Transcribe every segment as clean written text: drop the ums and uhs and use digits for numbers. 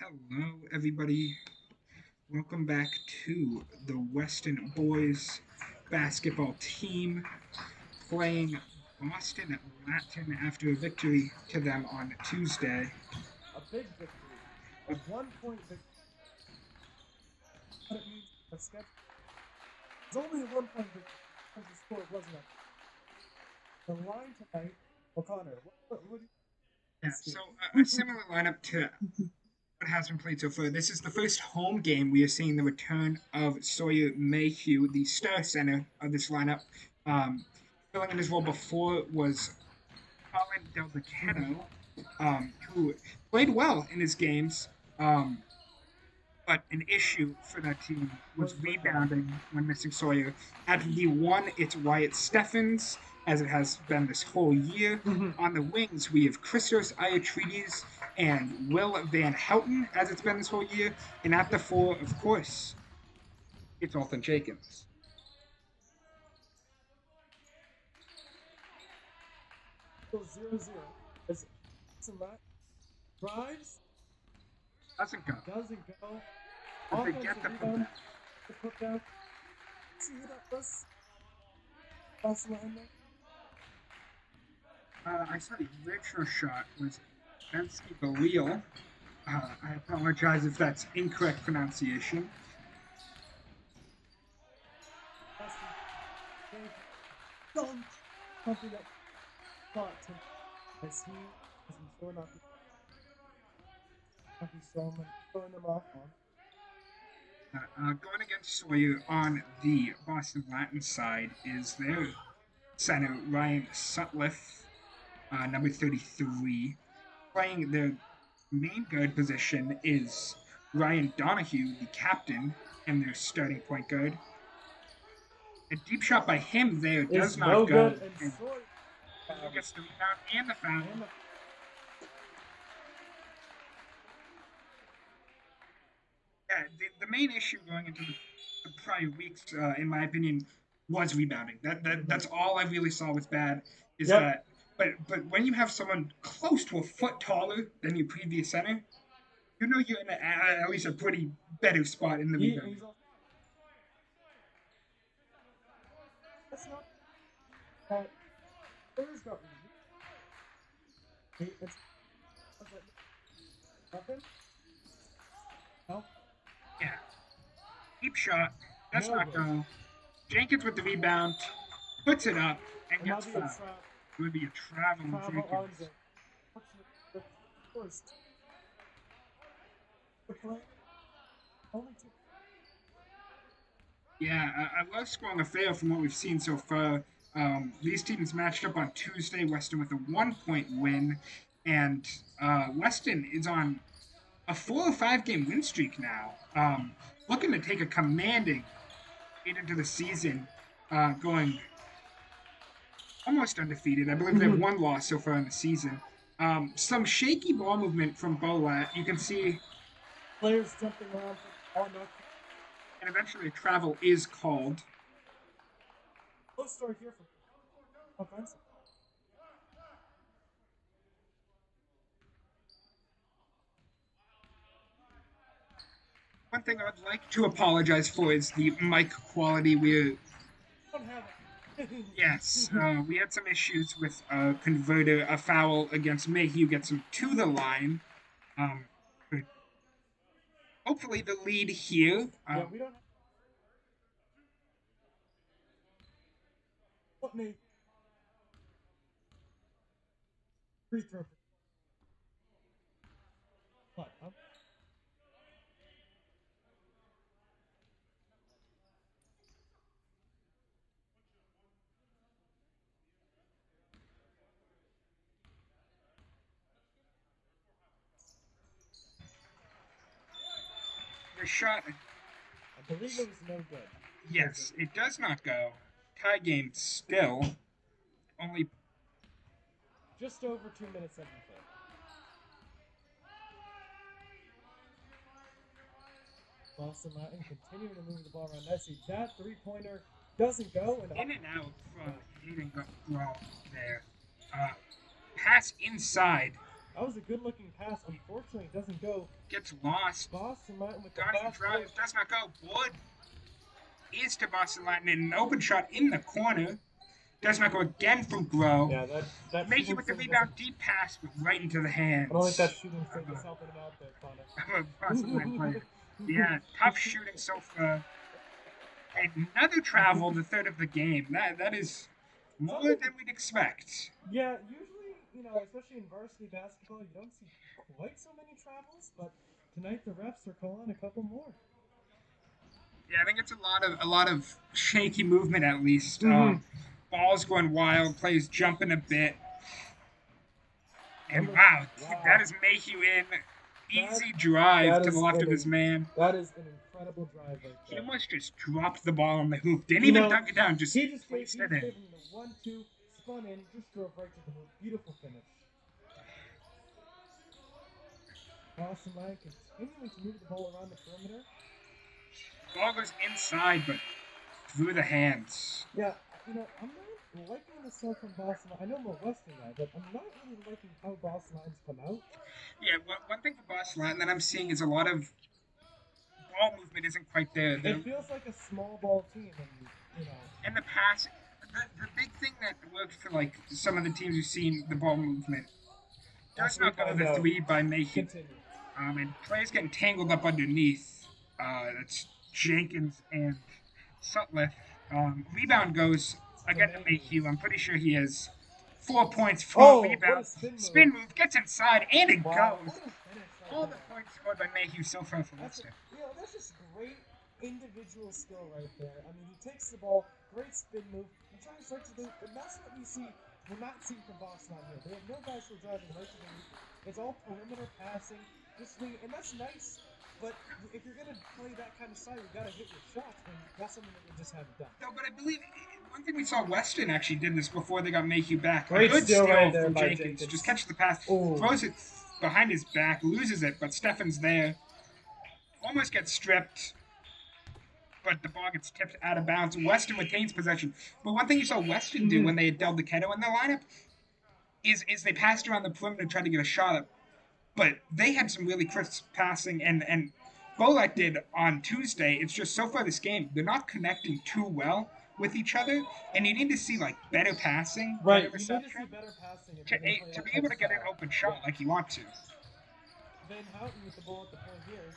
Hello, everybody. Welcome back to the Weston boys basketball team playing Boston Latin after a victory to them on Tuesday. A big victory. A 1 point victory. What it means for the schedule. It's only a 1 point victory because the score wasn't up. The line tonight, O'Connor, what do you Yeah, see? so a similar lineup to what has been played so far. This is the first home game we are seeing the return of Sawyer Mayhew, the star center of this lineup. Um, Filling in his role before was Colin Del Vaquero, who played well in his games, but an issue for that team was rebounding when missing Sawyer. At the one, it's Wyatt Steffens, as it has been this whole year. On the wings, we have Christos Iatridis and Will Van Houten, as it's been this whole year. And at the four, of course, it's Alton Jenkins. Still 0-0. As Matt drives, Doesn't go. doesn't go. But they get the rebound, the putback. See who that was? Last line there. I saw the original shot was Bensky Balil. I apologize if that's incorrect pronunciation. Dunk! Something that thought to as he has been showing up. He's throwing them off on. Going against Sawyer on the Boston Latin side is their center, Ryan Sutliff, number 33. Playing their main guard position is Ryan Donahue, the captain, and their starting point guard. A deep shot by him there does not no go. Good and Sawyer gets the rebound and the foul. Yeah, the main issue going into the prior weeks, in my opinion, was rebounding. That's all I really saw was bad. Is that but when you have someone close to a foot taller than your previous center, you know you're in at least a pretty better spot in the rebound. That's not. There's got it's nothing. No. Yeah, deep shot. That's not go. Jenkins with the rebound, puts it up, and gets fouled. It would be a travel Jenkins. First. The play. Only two. Yeah, I love scoring a fail from what we've seen so far. These teams matched up on Tuesday. Weston with a 1 point win, and Weston is on a 4 or 5 game win streak now. Looking to take a commanding lead into the season, going almost undefeated. I believe they have one loss so far in the season. Some shaky ball movement from Bolat. You can see players jumping around. And eventually a travel is called. Close story here from offensive. One thing I would like to apologize for is the mic quality. We don't have it. Yes, we had some issues with a converter. A foul against Mayhew gets him to the line. But hopefully the lead here. Yeah, we don't. What me? Free throw. What? The shot. I believe it was no good. Yes, it does not go. Tie game still. Only just over 2 minutes left in play. Boston Latin continuing to move the ball around nicely. That three-pointer doesn't go. And in and out from Hayden Brawl there. Pass inside That was a good-looking pass. Unfortunately, it doesn't go. Gets lost. Boston Latin with the Donnie fast drives, break. does not go. Wood is to Boston Latin, and an open shot in the corner. Does not go again from Grow. Yeah, that Mayhew shooting with the streak rebound, doesn't. deep pass, but right into the hands. I don't think that shooting streak is helping him out there, Connor. of a Boston Latin player. Yeah, tough shooting so far. Another travel, the third of the game. That is more than we'd expect. Yeah, usually, especially in varsity basketball, you don't see quite so many travels, but tonight the refs are calling a couple more. Yeah, I think it's a lot of shaky movement at least. Balls going wild, players jumping a bit. And wow, that is Mayhew in. Easy drive to the left of his man. That is an incredible drive right there. He almost just dropped the ball on the hoop. Didn't even dunk it down, just placed it in. Gave him the 1-2, spun in, just drove right to the hoop. Beautiful finish. Boston Latin continuing to move the ball around the perimeter. Ball goes inside, but through the hands. Yeah, I'm not liking the stuff from Boston. I know I'm a Weston guy, but I'm not really liking how Boston Latin's come out. Yeah, one thing for Boston Latin that I'm seeing is a lot of ball movement isn't quite there. It feels like a small ball team, and And the pass, the big thing that worked for like some of the teams we've seen, the ball movement does not go the three by Mayhew. And players getting tangled up underneath. That's Jenkins and Sutliff. Rebound goes again to Mayhew. I'm pretty sure he has 4 points for rebound. Spin move gets inside and it goes. All the points scored by Mayhew so far for Weston. That's just great individual skill right there. I mean, he takes the ball, great spin move, and tries right to the. And that's what we're not seeing from Boston out here. They have no guys who are driving right to the hoop. It's all perimeter passing, just swing, and that's nice. But if you're gonna play that kind of style, you gotta hit your shots, and that's something that we just haven't done. No, but I believe one thing we saw Weston actually did this before they got Mayhew back. Great a good steal right there from by Jenkins. Just catches the pass, throws it behind his back, loses it, but Steffen's there. Almost gets stripped, but the ball gets tipped out of bounds. Weston retains possession. But one thing you saw Weston do when they had Del Decato in their lineup is they passed around the perimeter and tried to get a shot up. But they had some really crisp passing, and Bolek did on Tuesday. It's just so far this game, they're not connecting too well with each other, and you need to see like better passing, right? Better reception, you need to see better passing to be able to get an open shot like you want to. Van Houten with the ball at the point here.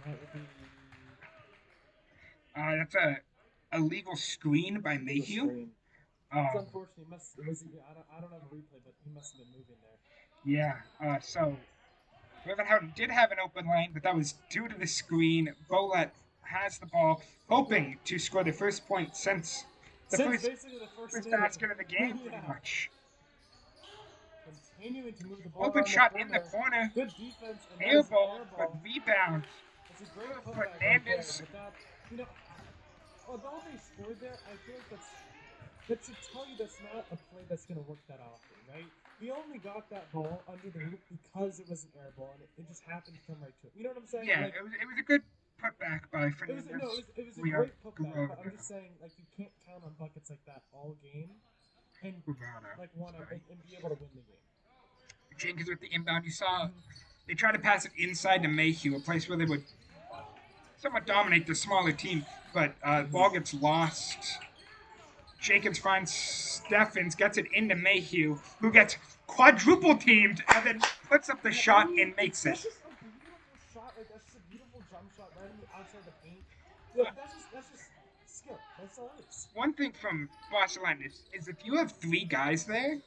That would be. That's a legal screen by Mayhew. It's unfortunate. I don't have a replay, but he must have been moving there. Yeah. So Van Houten did have an open lane, but that was due to the screen. Bolet has the ball, hoping to score the first point since the first basket of the game, pretty much. Continuing to move the ball open shot in the corner. Good defense. Air ball, but rebound. It's a great Fernandez. Although they scored there, I feel like that should tell you that's not a play that's going to work that often, right? He only got that ball under the hoop because it was an air ball, and it just happened to come right to it. You know what I'm saying? Yeah, it was a good putback by Fernandez. It was a great putback, but I'm just saying, like, you can't count on buckets like that all game and be able to win the game. Jenkins with the inbound. You saw they tried to pass it inside to Mayhew, a place where they would somewhat dominate the smaller team, but ball gets lost. Jenkins finds Steffens, gets it into Mayhew, who gets quadruple teamed and then puts up the shot and makes it. That's just a beautiful shot. Like, that's just a beautiful jump shot right on the outside of the paint. Yeah, that's just skill. That's all it is. One thing from Barcelona is if you have three guys there,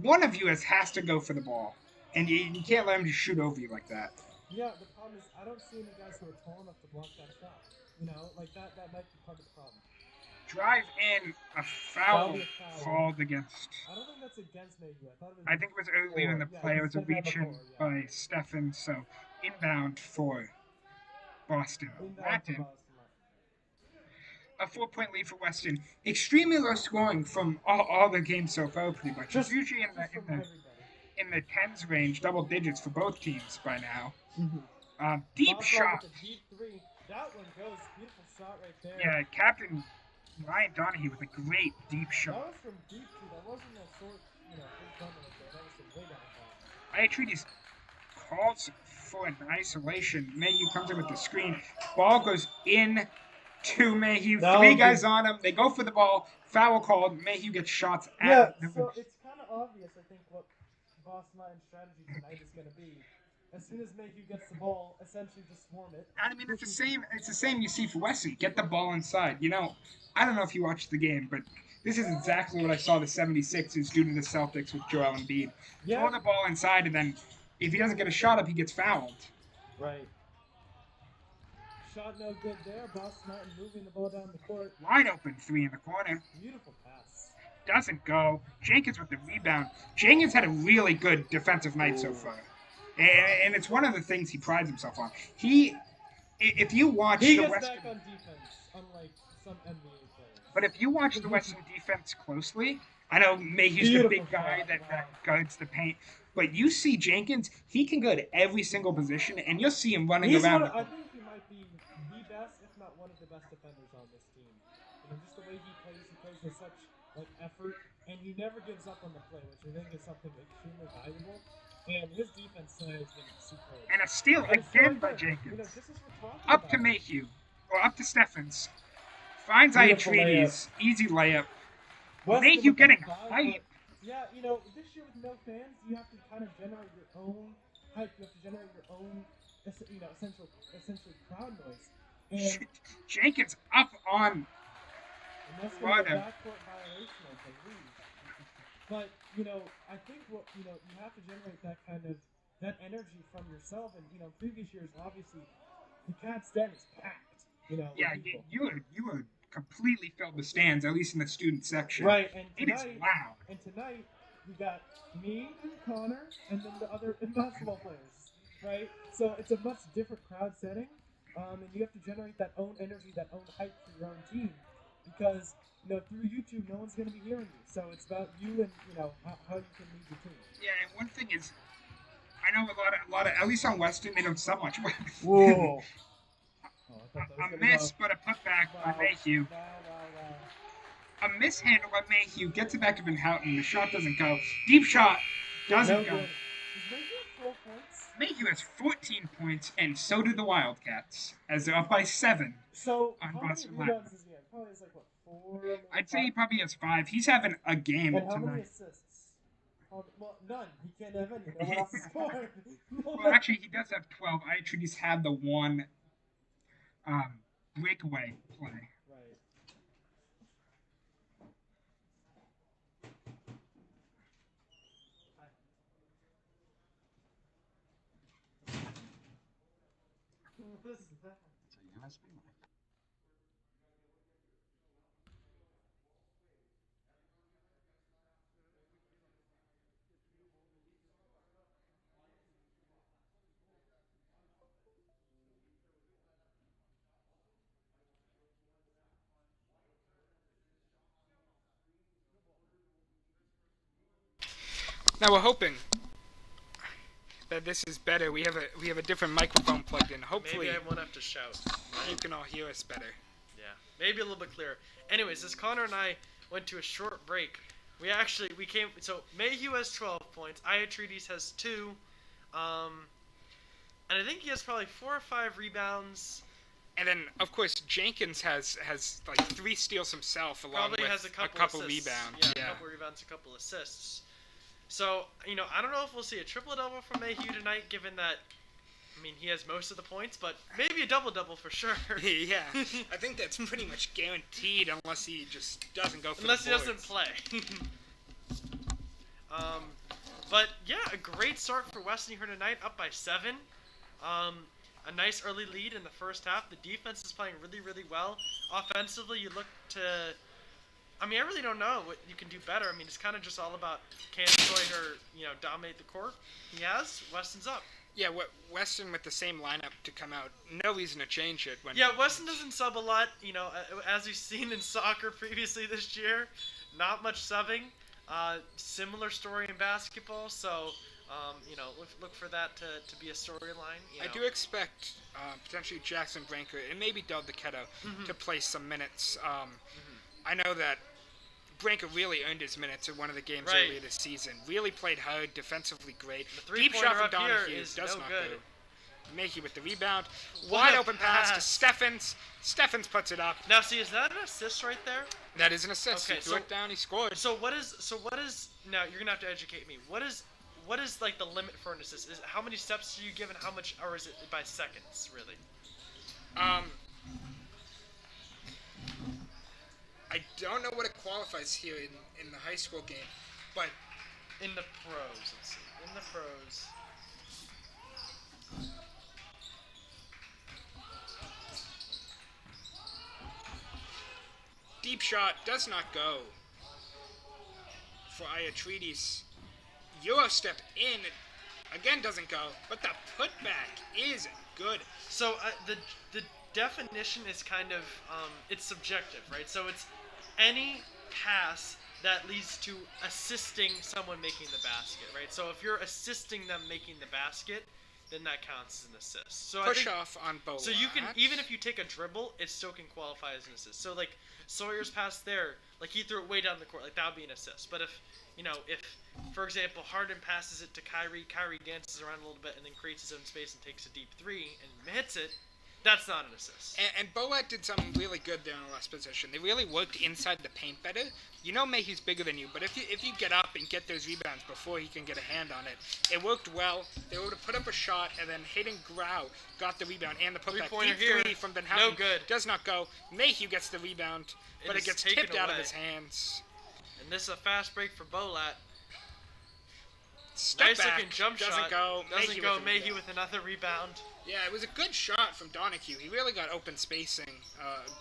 one of you has to go for the ball, and you can't let him just shoot over you like that. Yeah, the problem is I don't see any guys who are tall enough to block that shot. Like that might be part of the problem. Drive in, a foul called against. I don't think that's against Mayhew. I think it was earlier in the play. It was a reach-in by Steffen, so inbound for Boston. A 4-point lead for Weston. Extremely low scoring from all the games so far, pretty much. It's usually in the tens range, double digits for both teams by now. Deep shot. Deep three. That one goes. Beautiful shot right there. Yeah, Captain Ryan Donahue with a great deep shot. That was from deep too. That wasn't a short. big bummer right there. That was a way down call. Iatredes calls for an isolation. Mayhew comes in with the screen. Ball goes in to Mayhew. No, Three guys on him. They go for the ball. Foul called. Mayhew gets shots Yeah, at the so it's kind of obvious, I think, what Boston Lions' strategy tonight is going to be. As soon as Mayhew gets the ball, essentially just swarm it. I mean, it's the same. It's the same you see for Weston. Get the ball inside. I don't know if you watched the game, but this is exactly what I saw the 76ers do to the Celtics with Joel Embiid. Yeah. Throw the ball inside, and then if he doesn't get a shot up, he gets fouled. Right. Shot no good there. Boston Martin moving the ball down the court. Wide open three in the corner. Beautiful pass. Doesn't go. Jenkins with the rebound. Jenkins had a really good defensive night so far. And it's one of the things he prides himself on. If you watch he the gets Western, back on defense, unlike some NBA players. but if you watch the Western defense closely, I know Mayhew's the big guy that guards the paint, but you see Jenkins, he can go to every single position, and you'll see him running around. I think he might be the best, if not one of the best defenders on this team. Just the way he plays with such effort, and he never gives up on the play, which I think is something extremely valuable. And his defense tonight has been superb. And a steal again by Jenkins. Up to Mayhew, or up to Stephens. Finds Iatredes. Easy layup. Mayhew getting hype. Yeah, this year with no fans, you have to kind of generate your own hype. You have to generate your own, essentially crowd noise. And Jenkins up on. And that's going to be a backcourt violation, I believe. But I think you have to generate that energy from yourself. And previous years, obviously, the Cats den is packed. Yeah, you were completely filled the stands, at least in the student section. Right, and it is loud. And tonight we got me and Connor, and then the other basketball players. Right, so it's a much different crowd setting, and you have to generate that own energy, that own hype for your own team, because through YouTube, no one's going to be hearing you. So it's about you and how you can lead your team. Yeah, and one thing is, I know a lot of at least on Weston, they don't sub much. Whoa! A miss, but a putback by Mayhew. A mishandle by Mayhew gets it back to Van Houten. The shot doesn't go. Deep shot doesn't go. Does Mayhew have 12 points? Mayhew has 14 points, and so do the Wildcats, as they're up by 7. So on how Boston many rebounds does he have? Probably has 4. I'd say he probably has 5. He's having a game and tonight. How many assists? Well, none. He can't have any. No one else scored. Well, actually, he does have 12. Iatredes had the one breakaway play. Right. What is that? It's a USB mic. Now we're hoping that this is better. We have a different microphone plugged in. Hopefully, maybe I won't have to shout. you can all hear us better. Yeah, maybe a little bit clearer. Anyways, as Connor and I went to a short break, we came. So Mayhew has 12 points. Iatredes has 2, and I think he has probably 4 or 5 rebounds. And then, of course, Jenkins has like 3 steals himself, along Probably with has a couple assists. rebounds. Yeah, a couple rebounds, a couple assists. So, I don't know if we'll see a triple-double from Mayhew tonight, given that, he has most of the points, but maybe a double-double for sure. Yeah, I think that's pretty much guaranteed unless he just doesn't go for unless the he doesn't play. But, yeah, a great start for Weston here tonight, up by 7. A nice early lead in the first half. The defense is playing really, really well. Offensively, you look to... I really don't know what you can do better. It's kind of just all about can Sawyer, dominate the court. He has. Weston's up. Yeah, Weston with the same lineup to come out. No reason to change it. Weston doesn't sub a lot. As we've seen in soccer previously this year, not much subbing. Similar story in basketball. So, look for that to be a storyline. I do expect potentially Jackson Branker and maybe Del DeChetto to play some minutes. I know that Branko really earned his minutes in one of the games Right. earlier this season. Really played hard, defensively great. The Deep shot three-pointer from up here Donahue is does no not good. go. Mayhew with the rebound. What Wide a open pass to pass. Steffens. Steffens puts it up. Now, see, is that an assist right there? That is an assist. Okay, He threw it down, he scored. So what is now you're gonna have to educate me. What is like the limit for an assist? Is how many steps do you give and how much, or is it by seconds really? I don't know what it qualifies here in the high school game, but In the pros, let's see. In the pros. deep shot does not go for Iatridis. Euro step in, again doesn't go, but the putback is good. So the definition is kind of it's subjective, right? So it's any pass that leads to assisting someone making the basket, right? So if you're assisting them making the basket, then that counts as an assist. So Push I think, off on both. so you can, even if you take a dribble, it still can qualify as an assist. So like Sawyer's pass there, like he threw it way down the court, like that would be an assist. But if for example Harden passes it to Kyrie dances around a little bit and then creates his own space and takes a deep three and hits it, that's not an assist. And Boat did something really good there in the last possession. They really worked inside the paint better. You know Mayhew's bigger than you, but if you get up and get those rebounds before he can get a hand on it, it worked well. They were able to put up a shot, and then Hayden Grau got the rebound and the putback. Three-pointer Deep here. three from Ben Houghton. No good. Does not go. Mayhew gets the rebound, but it is gets taken tipped out of away. his hands. And this is a fast break for Bolat. Step Nice back, looking jump doesn't shot. go. Doesn't Mayhew go. with the Mayhew rebound. with another rebound. Yeah, it was a good shot from Donahue. He really got open spacing,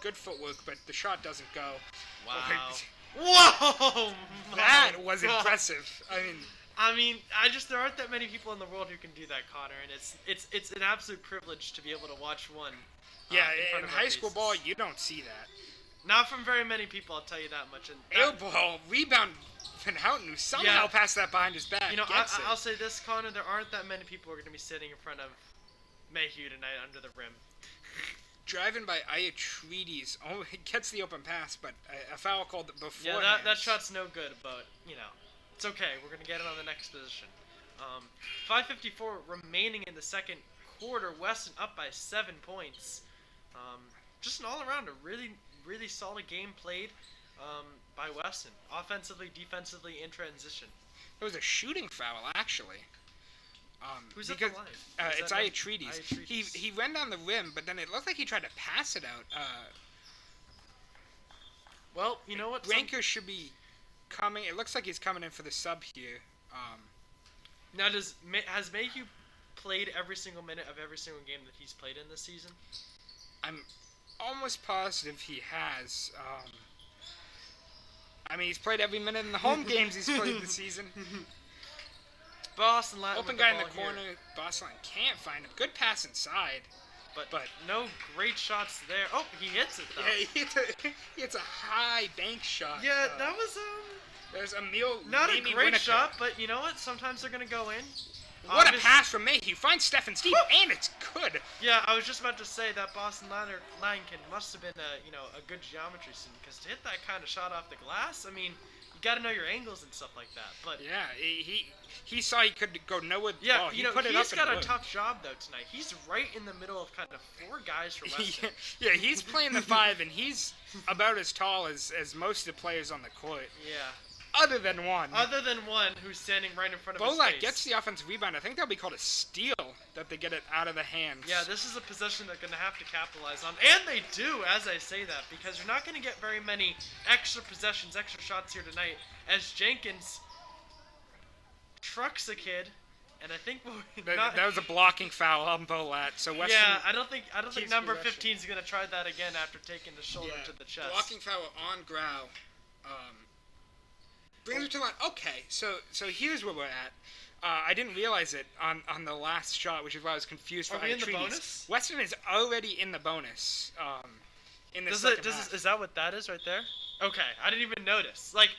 good footwork, but the shot doesn't go. Wow. Whoa! That My was God. impressive. I mean, there aren't that many people in the world who can do that, Connor, and it's an absolute privilege to be able to watch one. Yeah, front in of our high school faces. ball, you don't see that. Not from very many people, I'll tell you that much. And Air ball, rebound, Van Houten, who somehow Yeah. passed that behind his back. you know, gets it. I'll say this, Connor, there aren't that many people who are going to be sitting in front of Mayhew tonight under the rim. Driving by Iatridis. Oh, he gets the open pass, but a foul called before. Yeah, that shot's no good, but, it's okay. We're going to get it on the next position. 5:54 remaining in the second quarter. Weston up by 7 points. Just an all-around, a really, really solid game played by Weston. Offensively, defensively, in transition. It was a shooting foul, actually. Who's at because, the line? Is it's that Iatridis. Iatridis. He ran down the rim, but then it looked like he tried to pass it out. Well, you know what? Branker should be coming. It looks like he's coming in for the sub here. Now, has Mayhew played every single minute of every single game that he's played in this season? I'm almost positive he has. He's played every minute in the home games he's played this season. Boston Latin Open with the guy in the ball here. corner. Boston can't find him. Good pass inside. But no great shots there. Oh, he hits it though. Yeah, he hits a high bank shot. Yeah, that was There's Emil. not a Amy great Winnaker. shot, but you know what? Sometimes they're gonna go in. What a Obvious- pass from Mayhew. Finds Stephen Steve, and it's good. Yeah, I was just about to say that Boston line must have been a good geometry student, because to hit that kind of shot off the glass, I mean, you got to know your angles and stuff like that. But Yeah, he saw he could go nowhere. with the yeah, ball. He he's put it up got and a it tough job though tonight. He's right in the middle of kind of 4 guys for Weston. worked. Yeah, he's playing the 5, and he's about as tall as most of the players on the court, Yeah. other than one. Other than one who's standing right in front of his Bolak face. gets the offensive rebound. I think that'll be called a steal, that they get it out of the hands. Yeah, this is a possession they're going to have to capitalize on. And they do, as I say that, because you're not going to get very many extra possessions, extra shots here tonight, as Jenkins trucks a kid, and I think That was a blocking foul on Bolat. So Weston. yeah, I don't think keeps number possession. 15 is going to try that again after taking the shoulder to the chest. Blocking foul on Grau. Brings it to the line. Okay, so here's where we're at. I didn't realize it on the last shot, which is why I was confused. Are for we in the Iatridis. bonus? Weston is already in the bonus. In the Does second it, half. is that what that is right there? Okay, I didn't even notice. Like,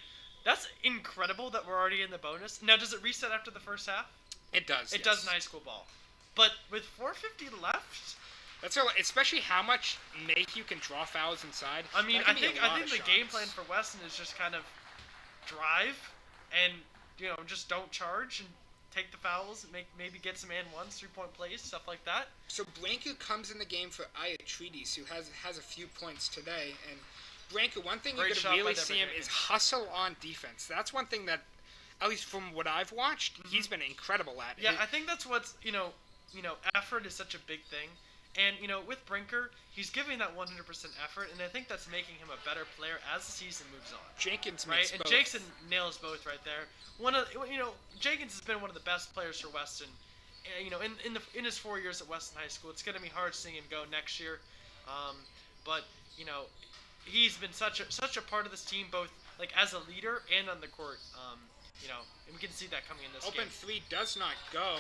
that's incredible that we're already in the bonus. Now, does it reset after the first half? It does. It does in high school ball. But with 4:50 left, That's all, especially how much Mayhew can draw fouls inside. I mean, That I can be a think lot of the game shots. plan for Weston is just kind of drive and just don't charge and take the fouls and maybe get some and ones, 3-point plays, stuff like that. So Branko comes in the game for Iatridis, who has a few points today. And Branko, one thing Great you can really see him Jenkins. is hustle on defense. That's one thing that, at least from what I've watched, he's been incredible at. Yeah, I think that's what's effort is such a big thing. And, with Brinker, he's giving that 100% effort, and I think that's making him a better player as the season moves on. Jenkins right? makes And both. Jackson nails both right there. Jenkins has been one of the best players for Weston. In his 4 years at Weston High School, it's going to be hard seeing him go next year. But he's been such a part of this team, both like as a leader and on the court. And we can see that coming in this Open game. three does not go.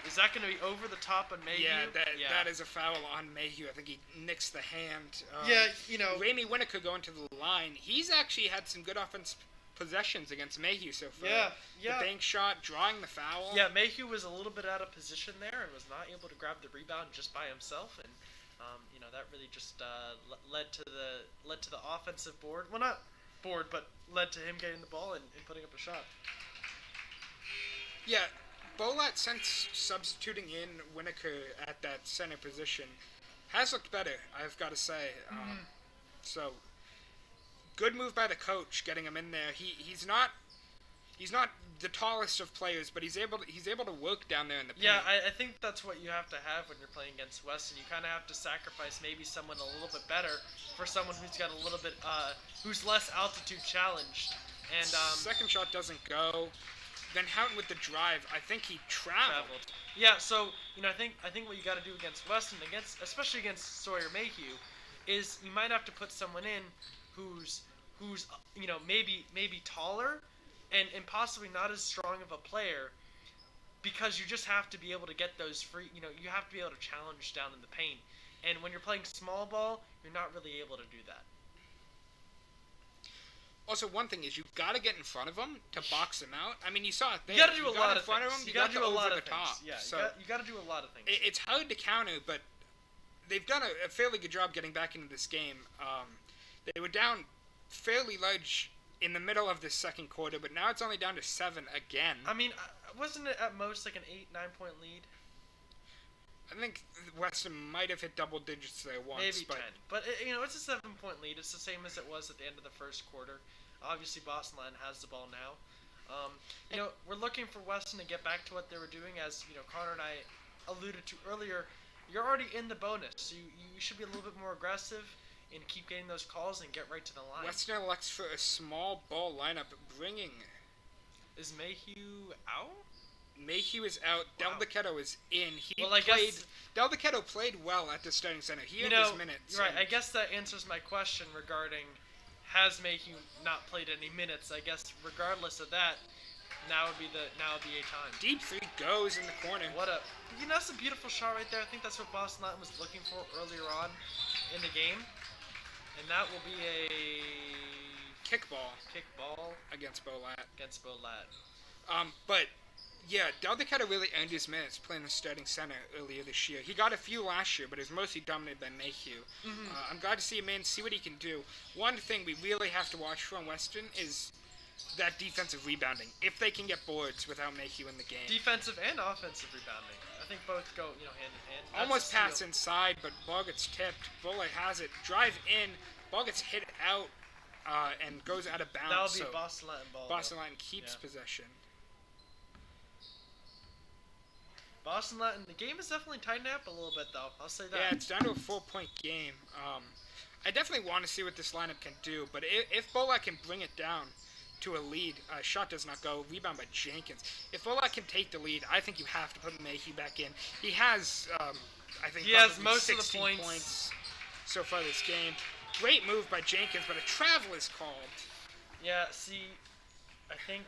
Is that going to be over the top on Mayhew? Yeah, that is a foul on Mayhew. I think he nicks the hand. Ramey Winnicker going to the line. He's actually had some good offense possessions against Mayhew so far. Yeah. The bank shot, drawing the foul. Yeah, Mayhew was a little bit out of position there and was not able to grab the rebound just by himself, and that really just led to the offensive board. Well, not board, but led to him getting the ball and putting up a shot. Yeah. Bolat, since substituting in Winnicker at that center position, has looked better, I've got to say. So, good move by the coach, getting him in there. He's not the tallest of players, but he's able to work down there in the paint. Yeah, I think that's what you have to have when you're playing against Weston. You kind of have to sacrifice maybe someone a little bit better for someone who's got a little bit who's less altitude challenged. And second shot doesn't go. Then Houghton with the drive, I think he traveled. Yeah, so I think what you got to do against Weston, especially against Sawyer Mayhew, is you might have to put someone in who's maybe taller and possibly not as strong of a player, because you just have to be able to get those free. You have to be able to challenge down in the paint, and when you're playing small ball, you're not really able to do that. Also, one thing is you've got to get in front of him to box him out. I mean, you saw it there. You got to do a lot in of front things. of him, You got to do a lot over of the things. top. Yeah, So you got to do a lot of things. it's hard to counter, but they've done a fairly good job getting back into this game. They were down fairly large in the middle of the second quarter, but now it's only down to 7 again. I mean, wasn't it at most like an 8-9 point lead? I think Weston might have hit double digits there once. Maybe but 10. But it's a 7-point lead. It's the same as it was at the end of the first quarter. Obviously, Boston Line has the ball now. We're looking for Weston to get back to what they were doing, as Connor and I alluded to earlier. You're already in the bonus, so you should be a little bit more aggressive and keep getting those calls and get right to the line. Weston elects for a small ball lineup, bringing. Is Mayhew out? Mayhew is out. Wow. Delvecchio is in. Delvecchio played well at the starting center. He had his minutes. Right. I guess that answers my question regarding has Mayhew not played any minutes. I guess regardless of that, now would be a time. Deep three goes in the corner. That's a beautiful shot right there. I think that's what Boston Latin was looking for earlier on in the game, and that will be a kickball against Bolat. But yeah, Delvecchio really earned his minutes playing the starting center earlier this year. He got a few last year, but it was mostly dominated by Mayhew. I'm glad to see him in, see what he can do. One thing we really have to watch from Weston is that defensive rebounding. If they can get boards without Mayhew in the game. Defensive and offensive rebounding. I think both go hand in hand. Almost pass inside, but ball gets tipped. Bullet has it. Drive in. Ball gets hit out and goes out of bounds. That'll be Boston Latin ball. Boston Latin keeps possession. Boston Latin, the game is definitely tightened up a little bit, though. I'll say that. Yeah, it's down to a 4-point game. I definitely want to see what this lineup can do, but if Bolat can bring it down to a lead, shot does not go, rebound by Jenkins. If Bolat can take the lead, I think you have to put Mayhew back in. He has, I think, he has most of the points so far this game. Great move by Jenkins, but a travel is called. Yeah, see, I think,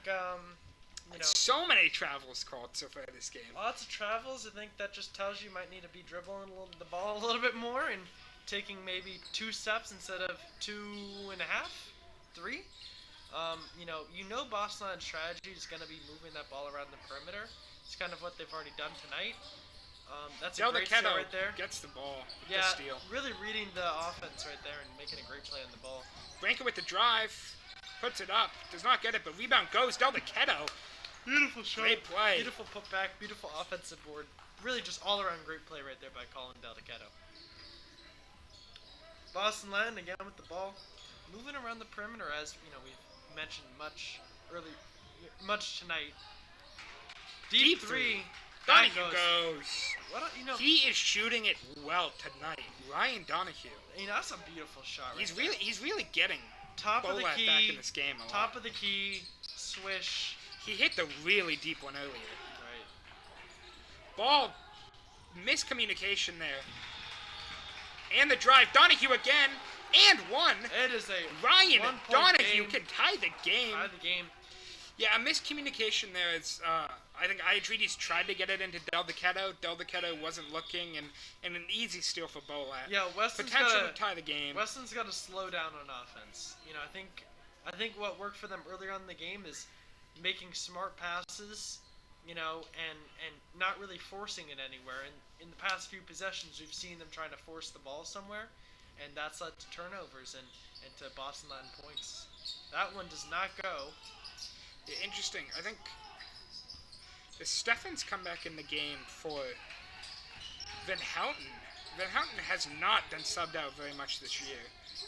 so many travels called so far this game. Lots of travels. I think that just tells you might need to be dribbling the ball a little bit more and taking maybe 2 steps instead of 2.5, 3. Boston Line's strategy is going to be moving that ball around the perimeter. It's kind of what they've already done tonight. That's a great start right there. Gets the ball. Yeah, the steal. really reading the offense right there and making a great play on the ball. Branko with the drive. Puts it up. Does not get it, but rebound goes. Del Keto. Beautiful shot. Great play. Beautiful putback. Beautiful offensive board. Really just all-around great play right there by Colin Del Keto. Boston Land again with the ball. Moving around the perimeter as, we've mentioned much tonight. Deep three. Donahue goes. He is shooting it well tonight. Ryan Donahue. That's a beautiful shot. He's really getting top of the Bolat key. back in this game a lot. Top of the key. Swish. He hit the really deep one earlier. Right. Ball miscommunication there. And the drive. Donahue again. And one. It is a Ryan Donahue game. can tie the game. Tie the game. Yeah, a miscommunication there is, I think Iatridis tried to get it into Del Keto. Del Keto wasn't looking, and an easy steal for Bolat. Yeah, Weston's potential to tie the game. Weston's got to slow down on offense. I think what worked for them earlier on in the game is making smart passes, and not really forcing it anywhere. And in the past few possessions, we've seen them trying to force the ball somewhere, and that's led to turnovers and to Boston Land points. That one does not go. Yeah, interesting. I think the Steffens come back in the game for Van Houten. Van Houten has not been subbed out very much this year,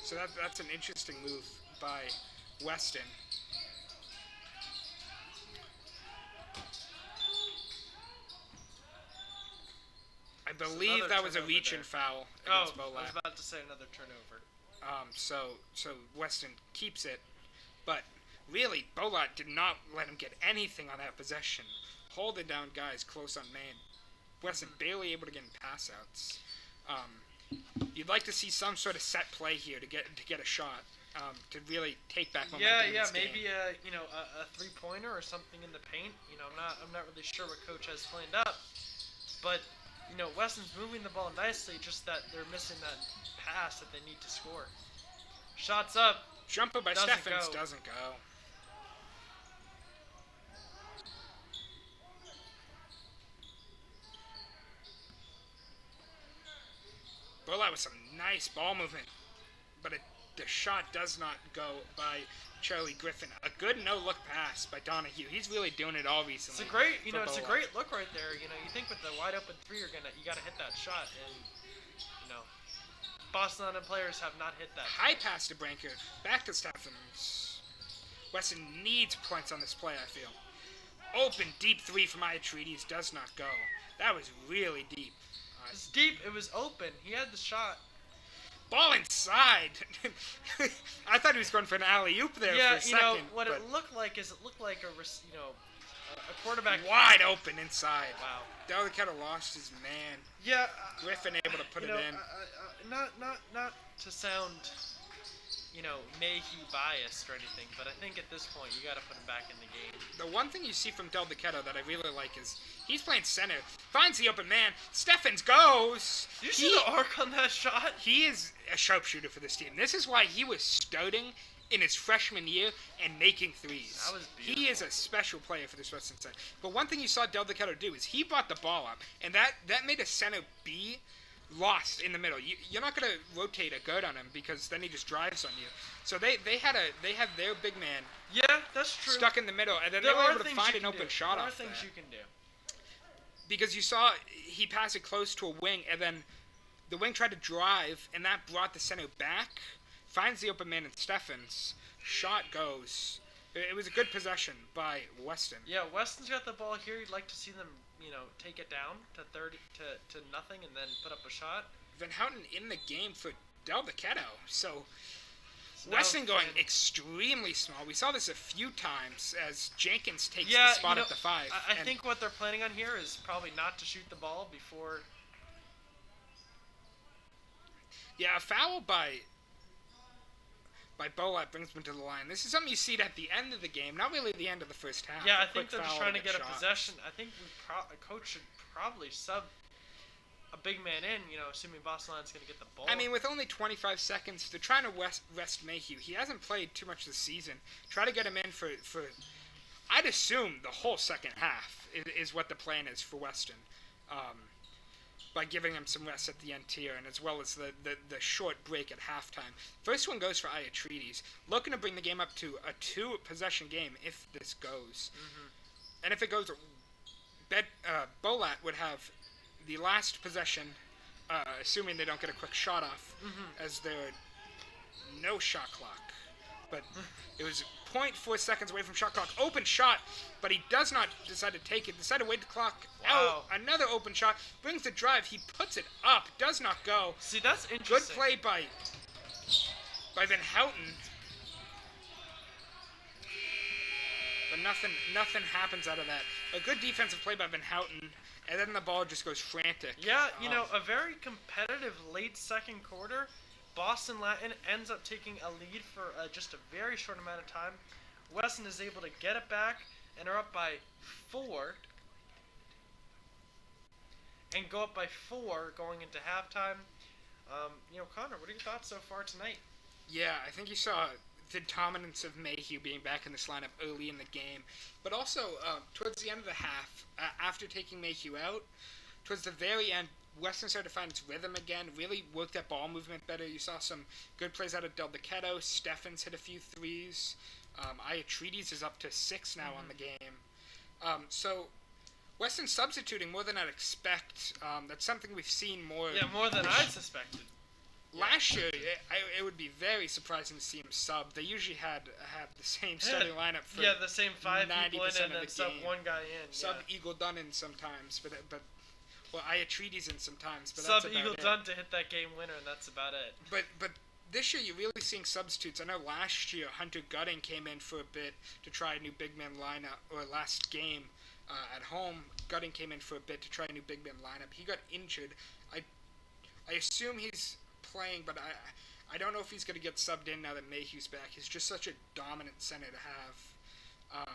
so that's an interesting move by Weston. I believe that was a reach and foul against Bolat. I was about to say another turnover. So Weston keeps it, but really, Bolat did not let him get anything on that possession. Holding down guys close on man. Weston barely able to get in pass outs. You'd like to see some sort of set play here to get a shot, to really take back momentum. In this maybe game. a 3-pointer or something in the paint. I'm not really sure what coach has planned up, but Weston's moving the ball nicely. Just that they're missing that pass that they need to score. Shots up. Jumper by Steffens doesn't go. Bolat with some nice ball movement, but the shot does not go by Charlie Griffin. A good no-look pass by Donahue. He's really doing it all recently. It's a great, it's a great look right there. You think with the wide open three, you got to hit that shot, and Boston Island players have not hit that. High pass to Branker, back to Steffens. Weston needs points on this play, I feel. Open deep three from Iatridis does not go. That was really deep. It was deep. It was open. He had the shot. Ball inside. I thought he was going for an alley-oop there for a second. What it looked like is a quarterback wide open inside. Wow. Del Keto lost his man. Yeah. Griffin able to put it in. Not to sound, Mayhew biased or anything, but I think at this point you got to put him back in the game. The one thing you see from Del Keto that I really like is he's playing center, finds the open man. Steffens goes. Did you see the arc on that shot? He is a sharpshooter for this team. This is why he was starting in his freshman year and making threes. That was beautiful. He is a special player for this Western side. But one thing you saw Del Keto do is he brought the ball up, and that made a center be lost in the middle. You're not going to rotate a guard on him because then he just drives on you. So they had their big man. Yeah, that's true. Stuck in the middle, and then they were able to find an open shot off that. There are things you can do. Because you saw he passed it close to a wing, and then the wing tried to drive, and that brought the center back. Finds the open man in Steffens. Shot goes. It was a good possession by Weston. Yeah, Weston's got the ball here. You'd like to see them, take it down to 30 to nothing and then put up a shot. Van Houten in the game for Del Keto. So Weston going extremely small. We saw this a few times as Jenkins takes the spot at the 5. I think what they're planning on here is probably not to shoot the ball before. Yeah, a foul by Bolat brings them to the line. This is something you see at the end of the game, not really the end of the first half. Yeah, I think they're just trying to get a possession. I think a coach should probably sub a big man in, assuming Boston Line's going to get the ball. I mean, with only 25 seconds, they're trying to rest Mayhew. He hasn't played too much this season. Try to get him in for I'd assume the whole second half is what the plan is for Weston. by giving him some rest at the end here, and as well as the short break at halftime. First one goes for Iatredes, looking to bring the game up to a 2-possession game if this goes. And if it goes, Bolat would have the last possession, assuming they don't get a quick shot off, as there no shot clock. But it was 0.4 seconds away from shot clock. Open shot, but he does not decide to take it. Decided to wait the clock out. Another open shot. Brings the drive. He puts it up. Does not go. See, that's Good interesting. play by Van Houten. But nothing happens out of that. A good defensive play by Van Houten, and then the ball just goes frantic. Yeah, a very competitive late second quarter. Boston Latin ends up taking a lead for just a very short amount of time. Weston is able to get it back and are up by 4. And go up by 4 going into halftime. Connor, what are your thoughts so far tonight? Yeah, I think you saw the dominance of Mayhew being back in this lineup early in the game. But also, towards the end of the half, after taking Mayhew out, towards the very end, Weston started to find its rhythm again, really worked that ball movement better. You saw some good plays out of Del Duquetto. Steffens hit a few threes. Iatredes is up to 6 now on the game. So Weston substituting more than I'd expect. That's something we've seen more. Yeah, more than I suspected. Last year, it would be very surprising to see him sub. They usually had the same starting lineup for the same 5 people in and then sub game. one guy in. Sub Eagle Dunn in sometimes, but Iatredes in sometimes. But sub that's about Eagle it. Dunn to hit that game winner, and that's about it. But this year you're really seeing substitutes. I know last year Hunter Gutting came in for a bit to try a new big man lineup, or last game at home, Gutting came in for a bit to try a new big man lineup. He got injured. I assume he's playing, but I don't know if he's going to get subbed in now that Mayhew's back. He's just such a dominant center to have.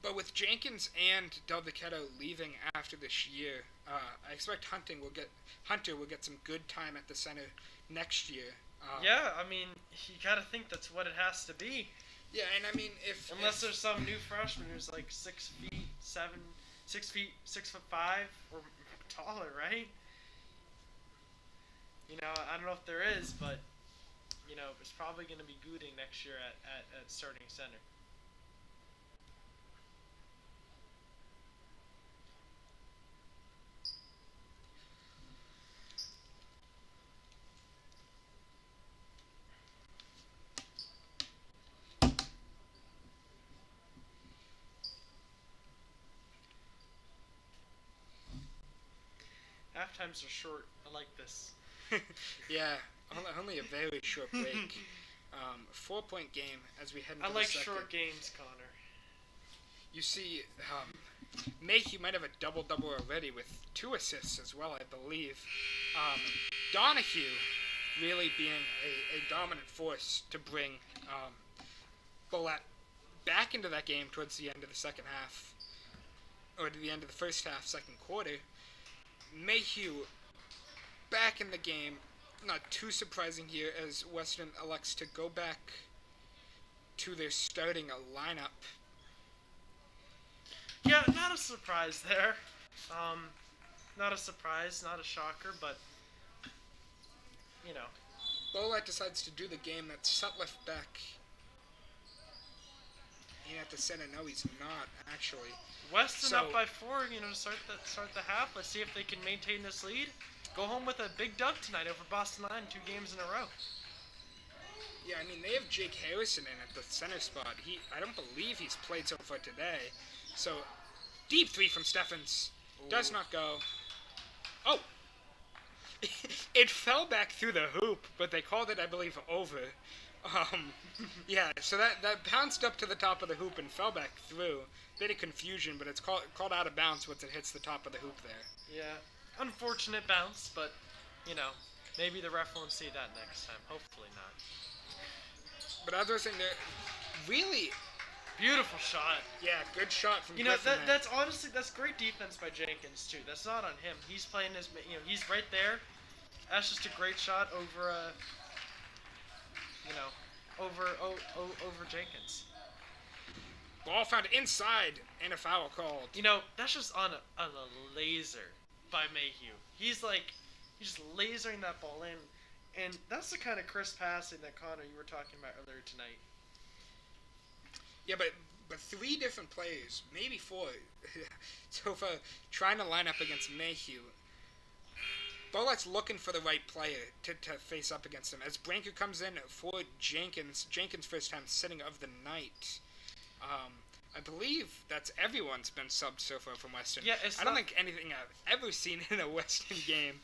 But with Jenkins and Del Duquetto leaving after this year, I expect Hunter will get some good time at the center next year. Yeah, I mean, you gotta think that's what it has to be. Yeah, and I mean, unless there's some new freshman who's like 6 feet 7, 6 feet 6'5" or taller, right? I don't know if there is, but it's probably going to be Gooding next year at starting center. Half times are short. I like this. Yeah, only a very short break. 4-point game as we head into I like the second. short games, Connor. You see, Mayhew might have a double-double already with 2 assists as well, I believe. Donahue really being a dominant force to bring Bolat back into that game towards the end of the second half, or to the end of the first half, second quarter. Mayhew back in the game, not too surprising here as Weston elects to go back to their starting lineup. Yeah, not a surprise there. Not a surprise, not a shocker, but Bolat decides to do the game that Sutliff back in at the center. No, he's not actually. Weston up by 4, to start the half. Let's see if they can maintain this lead. Go home with a big dub tonight over Boston Latin, 2 games in a row. Yeah, I mean, they have Jake Harrison in at the center spot. I don't believe he's played so far today. So, deep 3 from Steffens. Does not go. Oh! It fell back through the hoop, but they called it, I believe, over. Yeah, so that bounced up to the top of the hoop and fell back through. Bit of confusion, but it's called out of bounds once it hits the top of the hoop there. Yeah, unfortunate bounce, but, maybe the ref won't see that next time. Hopefully not. But as I was saying, really beautiful shot. Yeah, good shot from Griffin there. That's honestly, that's great defense by Jenkins, too. That's not on him. He's playing his, he's right there. That's just a great shot over, over Jenkins. Ball found inside and a foul called. You know, that's just on a laser by Mayhew. He's just lasering that ball in, and that's the kind of crisp passing that Connor you were talking about earlier tonight. Yeah, but 3 different players, maybe 4, so far trying to line up against Mayhew. Bolat's looking for the right player to face up against him. As Branker comes in for Jenkins first time sitting of the night. I believe that's everyone's been subbed so far from Weston. Yeah, I don't think anything I've ever seen in a Weston game.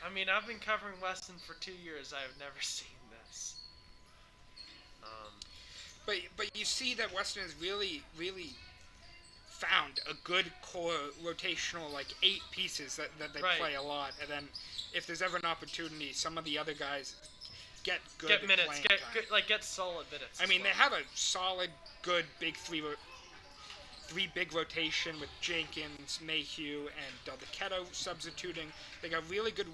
I mean, I've been covering Weston for 2 years. I've never seen this. But you see that Weston has really found a good core rotational 8 pieces that they play a lot, and then if there's ever an opportunity, some of the other guys get minutes, get solid minutes. I mean, they have a solid, good big three big rotation with Jenkins, Mayhew, and Del Dechetto substituting. They got really good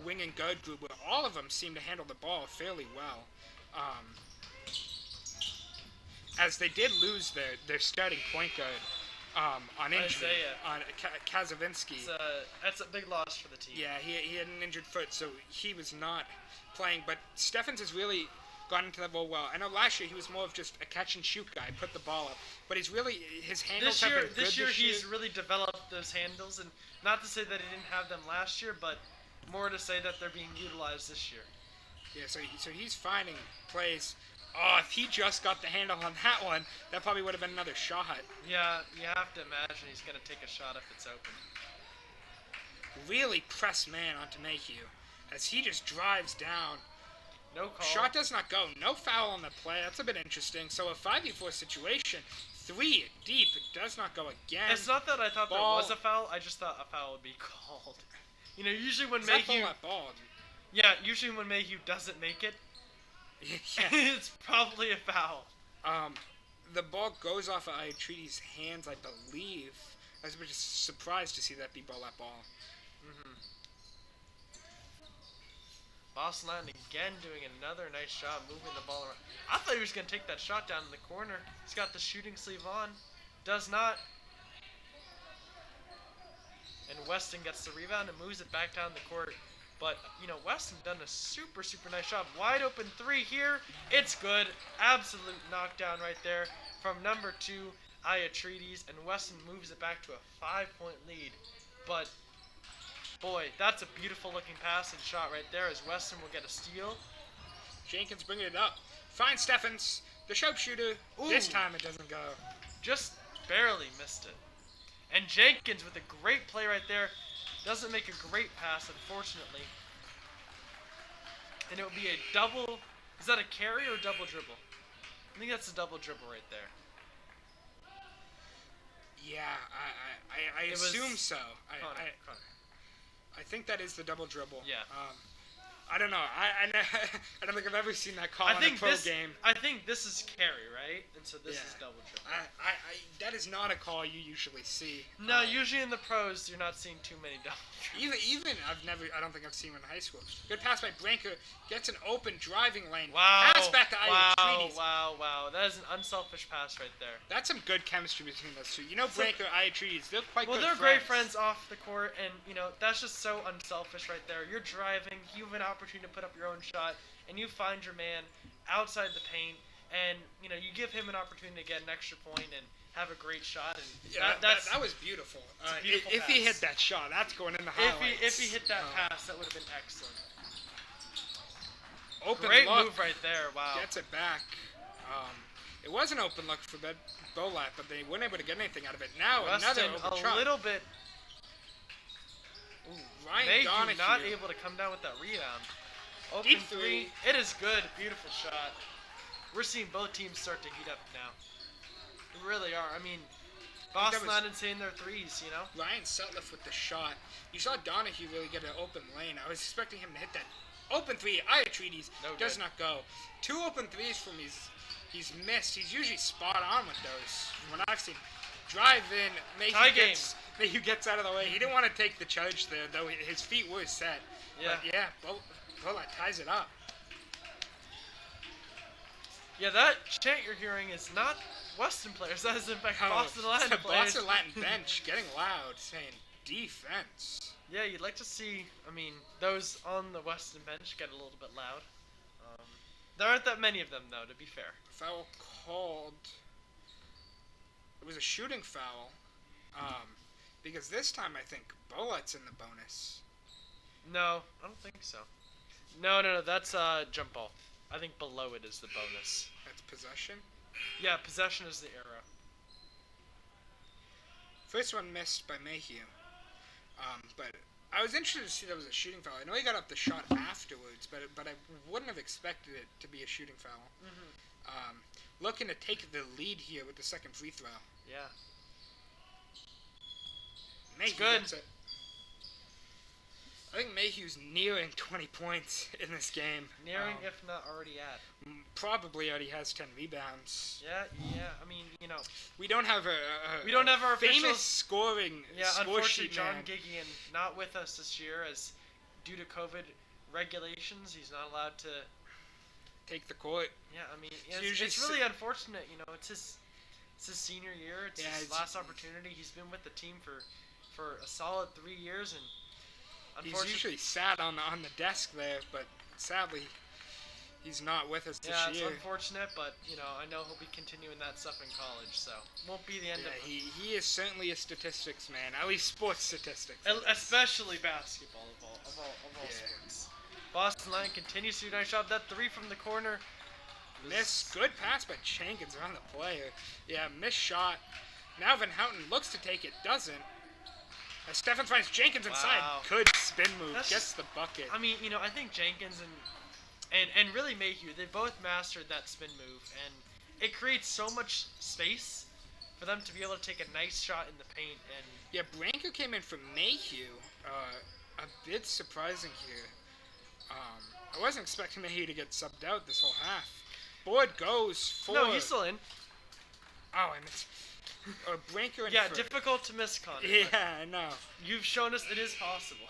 wing and guard group where all of them seem to handle the ball fairly well. As they did lose their starting point guard on injury, on Kazavinsky. That's a big loss for the team. Yeah, he had an injured foot, so he was not playing. But Steffens has really gotten into that role well. I know last year he was more of just a catch and shoot guy, put the ball up. But he's really, his handles have been good this year. He's really developed those handles, and not to say that he didn't have them last year, but more to say that they're being utilized this year. Yeah, so he's finding plays. Oh, if he just got the handle on that one, that probably would have been another shot. Yeah, you have to imagine he's going to take a shot if it's open. Really press man onto Mayhew as he just drives down. No call. Shot does not go. No foul on the play. That's a bit interesting. So a 5v4 situation, 3 deep. It does not go again. It's not that I thought there was a foul. I just thought a foul would be called. You know, usually when Mayhew doesn't make it, it's probably a foul. The ball goes off of Iatredes' hands, I believe. I was just surprised to see that be ball. Mm-hmm. Boston Latin again doing another nice job moving the ball around. I thought he was going to take that shot down in the corner. He's got the shooting sleeve on. Does not. And Weston gets the rebound and moves it back down the court. But, you know, Weston done a super nice job. Wide open 3 here. It's good. Absolute knockdown right there from number 2, Iatredes. And Weston moves it back to a 5-point lead. But, boy, that's a beautiful looking pass and shot right there as Weston will get a steal. Jenkins bringing it up. Finds Steffens, the sharpshooter. Ooh. This time it doesn't go. Just barely missed it. And Jenkins with a great play right there. Doesn't make a great pass, unfortunately. And it will be a double. Is that a carry or a double dribble? I think that's a double dribble right there. Yeah, I assume so. I think that is the double dribble. Yeah. I don't know. I don't think I've ever seen that call in a pro game. I think this is carry, right? And so this is double dribble. That is not a call you usually see. No, usually in the pros you're not seeing too many double dribbles. Even I don't think I've seen one in high school. Good pass by Branker, gets an open driving lane. Wow. Pass back to Iatredes. Wow. That is an unselfish pass right there. That's some good chemistry between those two. You know, Branker, Iatredes, they're quite good friends. Well, they're great friends off the court, and, you know, that's just so unselfish right there. You're driving, you have an opportunity to put up your own shot, and you find your man outside the paint, and, you know, you give him an opportunity to get an extra point and have a great shot. And that was beautiful. If he hit that shot, that's going in the highlights. If he hit that pass, that would have been excellent. Open great look. Move right there. Wow. Gets it back. It was an open look for Bolat, but they weren't able to get anything out of it. Now Weston, another open shot. A little bit. Ooh, Ryan Mayhew Donahue not able to come down with that rebound. Open Deep 3. It is good. Beautiful shot. We're seeing both teams start to heat up now. They really are. I mean, Boston not insane their threes, you know? Ryan Sutliff with the shot. You saw Donahue really get an open lane. I was expecting him to hit that open 3. Iatredes does not go. 2 open 3s from he's missed. He's usually spot on with those. When I've seen drive in, Mayhew gets out of the way. He didn't want to take the charge there, though his feet were set. Yeah. But yeah, Bolat ties it up. Yeah, that chant you're hearing is not Weston players. That is in fact Oh, Boston Latin the players. Boston Latin bench getting loud, saying defense. Yeah, you'd like to see. I mean, those on the Weston bench get a little bit loud. There aren't that many of them, though. To be fair. Foul called. It was a shooting foul. Because this time I think Bullet's in the bonus. No, I don't think so. No. That's jump ball. I think below it is the bonus. That's possession. Yeah, possession is the arrow. First one missed by Mayhew. But I was interested to see that was a shooting foul. I know he got up the shot afterwards, but I wouldn't have expected it to be a shooting foul. Mm-hmm. Looking to take the lead here with the second free throw. Yeah. Mayhew good. gets it. I think Mayhew's nearing 20 points in this game. Nearing, if not already at. Probably already has 10 rebounds. Yeah. I mean, We don't have we don't have our famous official scoring Yeah, score unfortunately, sheet John man. Gigian not with us this year, as due to COVID regulations, he's not allowed to. Take the court. Yeah, I mean, usually it's really unfortunate. It's his senior year. It's Yeah, his it's- last opportunity. He's been with the team for a solid 3 years, and He's unfortunately, usually sat on the desk there, but sadly, he's not with us this yeah, it's year. unfortunate. But I know he'll be continuing that stuff in college, so won't be the end Yeah, of it. he is certainly a statistics man, at least sports statistics. Especially basketball of all Yeah. sports. Boston Lion continues to do a nice job. That 3 from the corner. Miss, good pass by Jenkins around the player. Yeah, missed shot. Now Van Houten looks to take it, doesn't. As Steffens finds Jenkins inside. Wow. Good spin move, That's gets the bucket. I mean, I think Jenkins and really Mayhew, they both mastered that spin move, and it creates so much space for them to be able to take a nice shot in the paint. And Yeah, Branko came in from Mayhew. A bit surprising here. I wasn't expecting Mayhew to get subbed out this whole half. Board goes for... no, he's still in. Oh, I missed. Branko in Yeah, for... difficult to miss, Connor. but Yeah, I know. you've shown us it is possible.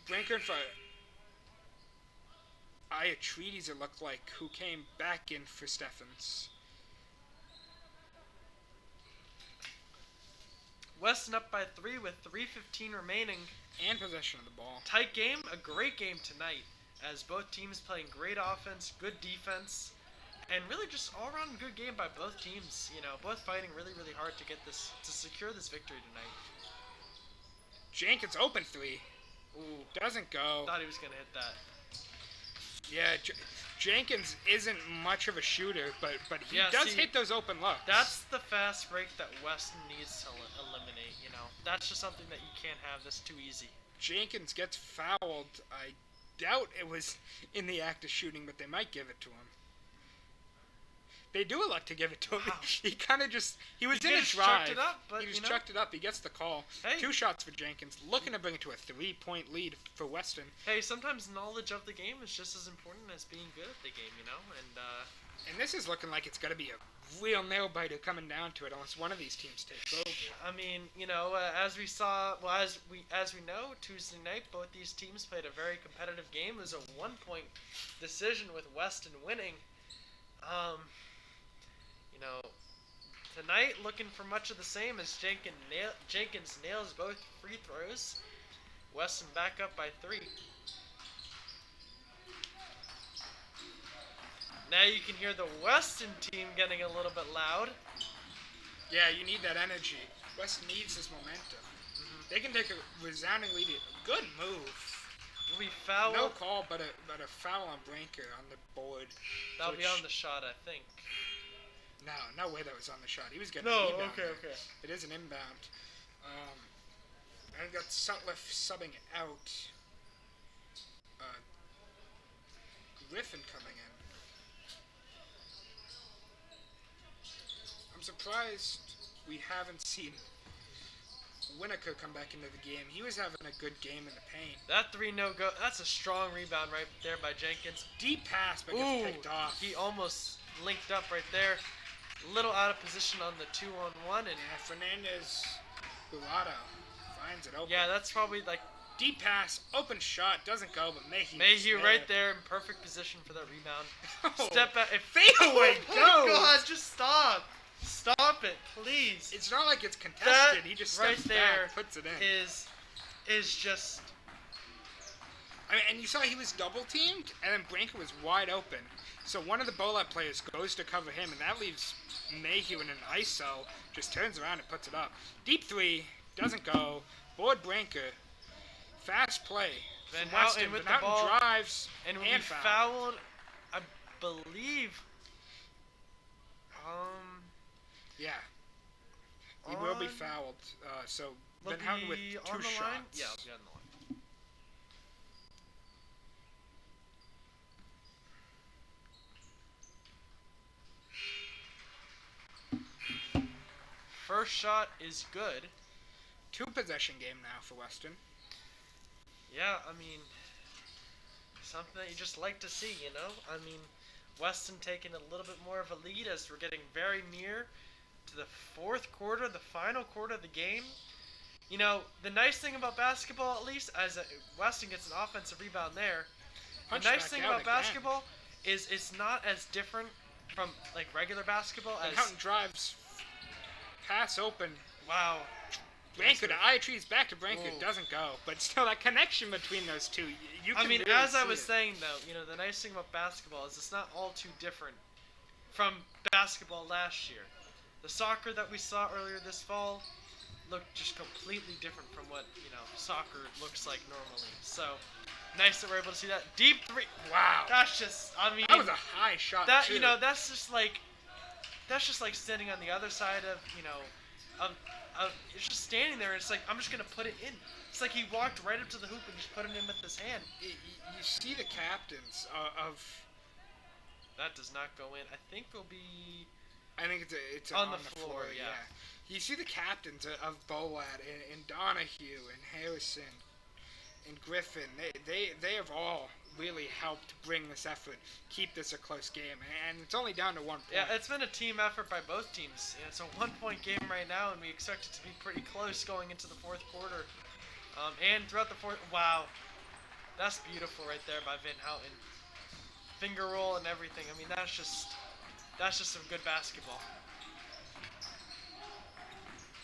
Branko in for... Iatredes, it looked like, who came back in for Steffens. Weston up by 3 with 3:15 remaining. And possession of the ball. Tight game, a great game tonight, as both teams playing great offense, good defense, and really just all-around good game by both teams. Both fighting really, really hard to secure this victory tonight. Jenkins open 3. Ooh, Doesn't go. thought he was gonna hit that. Yeah, Jenkins isn't much of a shooter, but he Yeah, does see, hit those open looks. That's the fast break that Weston needs to eliminate. That's just something that you can't have. That's too easy. Jenkins gets fouled. I doubt it was in the act of shooting, but they might give it to him. They do elect to give it to him. Wow. He kind of he was He in a just drive. chucked it up, but, he just chucked it up. He gets the call. Hey. 2 shots for Jenkins, looking to bring it to a 3-point lead for Weston. Hey, sometimes knowledge of the game is just as important as being good at the game, And this is looking like it's going to be a real nail biter coming down to it, unless one of these teams takes over. I mean, as we saw, as we know, Tuesday night, both these teams played a very competitive game. It was a 1-point decision with Weston winning. Tonight looking for much of the same as Jenkins nails both free throws. Weston back up by 3. Now you can hear the Weston team getting a little bit loud. Yeah, you need that energy. Weston needs this momentum. They can take a resounding lead. Good move. We foul. No call, but a foul on Branko on the board. That'll be on the shot, I think. No way that was on the shot. He was getting No, an inbound. okay. It is an inbound. And got Sutliff subbing out. Griffin coming in. I'm surprised we haven't seen Winokur come back into the game. He was having a good game in the paint. That 3 no-go. That's a strong rebound right there by Jenkins. Deep pass, but Ooh, gets picked off. he almost linked up right there. Little out of position on the 2-on-1, and Yeah, Fernandez Burrado finds it open. yeah, that's probably like Deep pass, open shot, doesn't go, but Mayhew right there in perfect position for that rebound. Oh, Step back. fadeaway Oh my goes. God, just stop. Stop it, please. It's not like it's That contested. He just right steps there back, puts it in. is just. I mean, and you saw he was double teamed, and then Branker was wide open. So one of the Bolat players goes to cover him, and that leaves Mayhew in an ISO. Just turns around and puts it up. Deep three, doesn't go. Board Branker. Fast play. Van from Weston. Houten with Van the Houten ball. drives And we fouled. fouled, I believe. Yeah. He will be on- fouled. So Will Van Houten with be 2 on the shots. line? Yeah, I'll be on the line. First shot is good. 2 possession game now for Weston. Yeah, I mean, something that you just like to see, you know? I mean, Weston taking a little bit more of a lead as we're getting very near to the fourth quarter, the final quarter of the game. You know, the nice thing about basketball, at least, as Weston gets an offensive rebound there, Punch the nice back thing out about again. basketball is it's not as different from, like, regular basketball Van as... Houten drives. Pass open. Wow. Branker to Iatrees, back to Branker. Whoa. Doesn't go. But still, that connection between those two, you can I mean, really as I see was it. saying, though, you know, the nice thing about basketball is it's not all too different from basketball last year. The soccer that we saw earlier this fall looked just completely different from what, you know, soccer looks like normally. So, nice that we're able to see that. Deep three. Wow. That's just, I mean, That was a high shot, that, too. you know, that's just like standing on the other side of, you know, it's just standing there and it's like, I'm just going to put it in. It's like he walked right up to the hoop and just put it in with his hand. You see the captains of... That does not go in. I think it'll be... I think it's On the floor, yeah. You see the captains of Bolat and Donahue and Harrison and Griffin. They have all really helped bring this effort, keep this a close game, and it's only down to 1 point. Yeah, it's been a team effort by both teams. You know, it's a 1-point game right now, and we expect it to be pretty close going into the fourth quarter. And throughout the fourth... Wow. That's beautiful right there by Van Houten. Finger roll and everything. I mean, that's just some good basketball.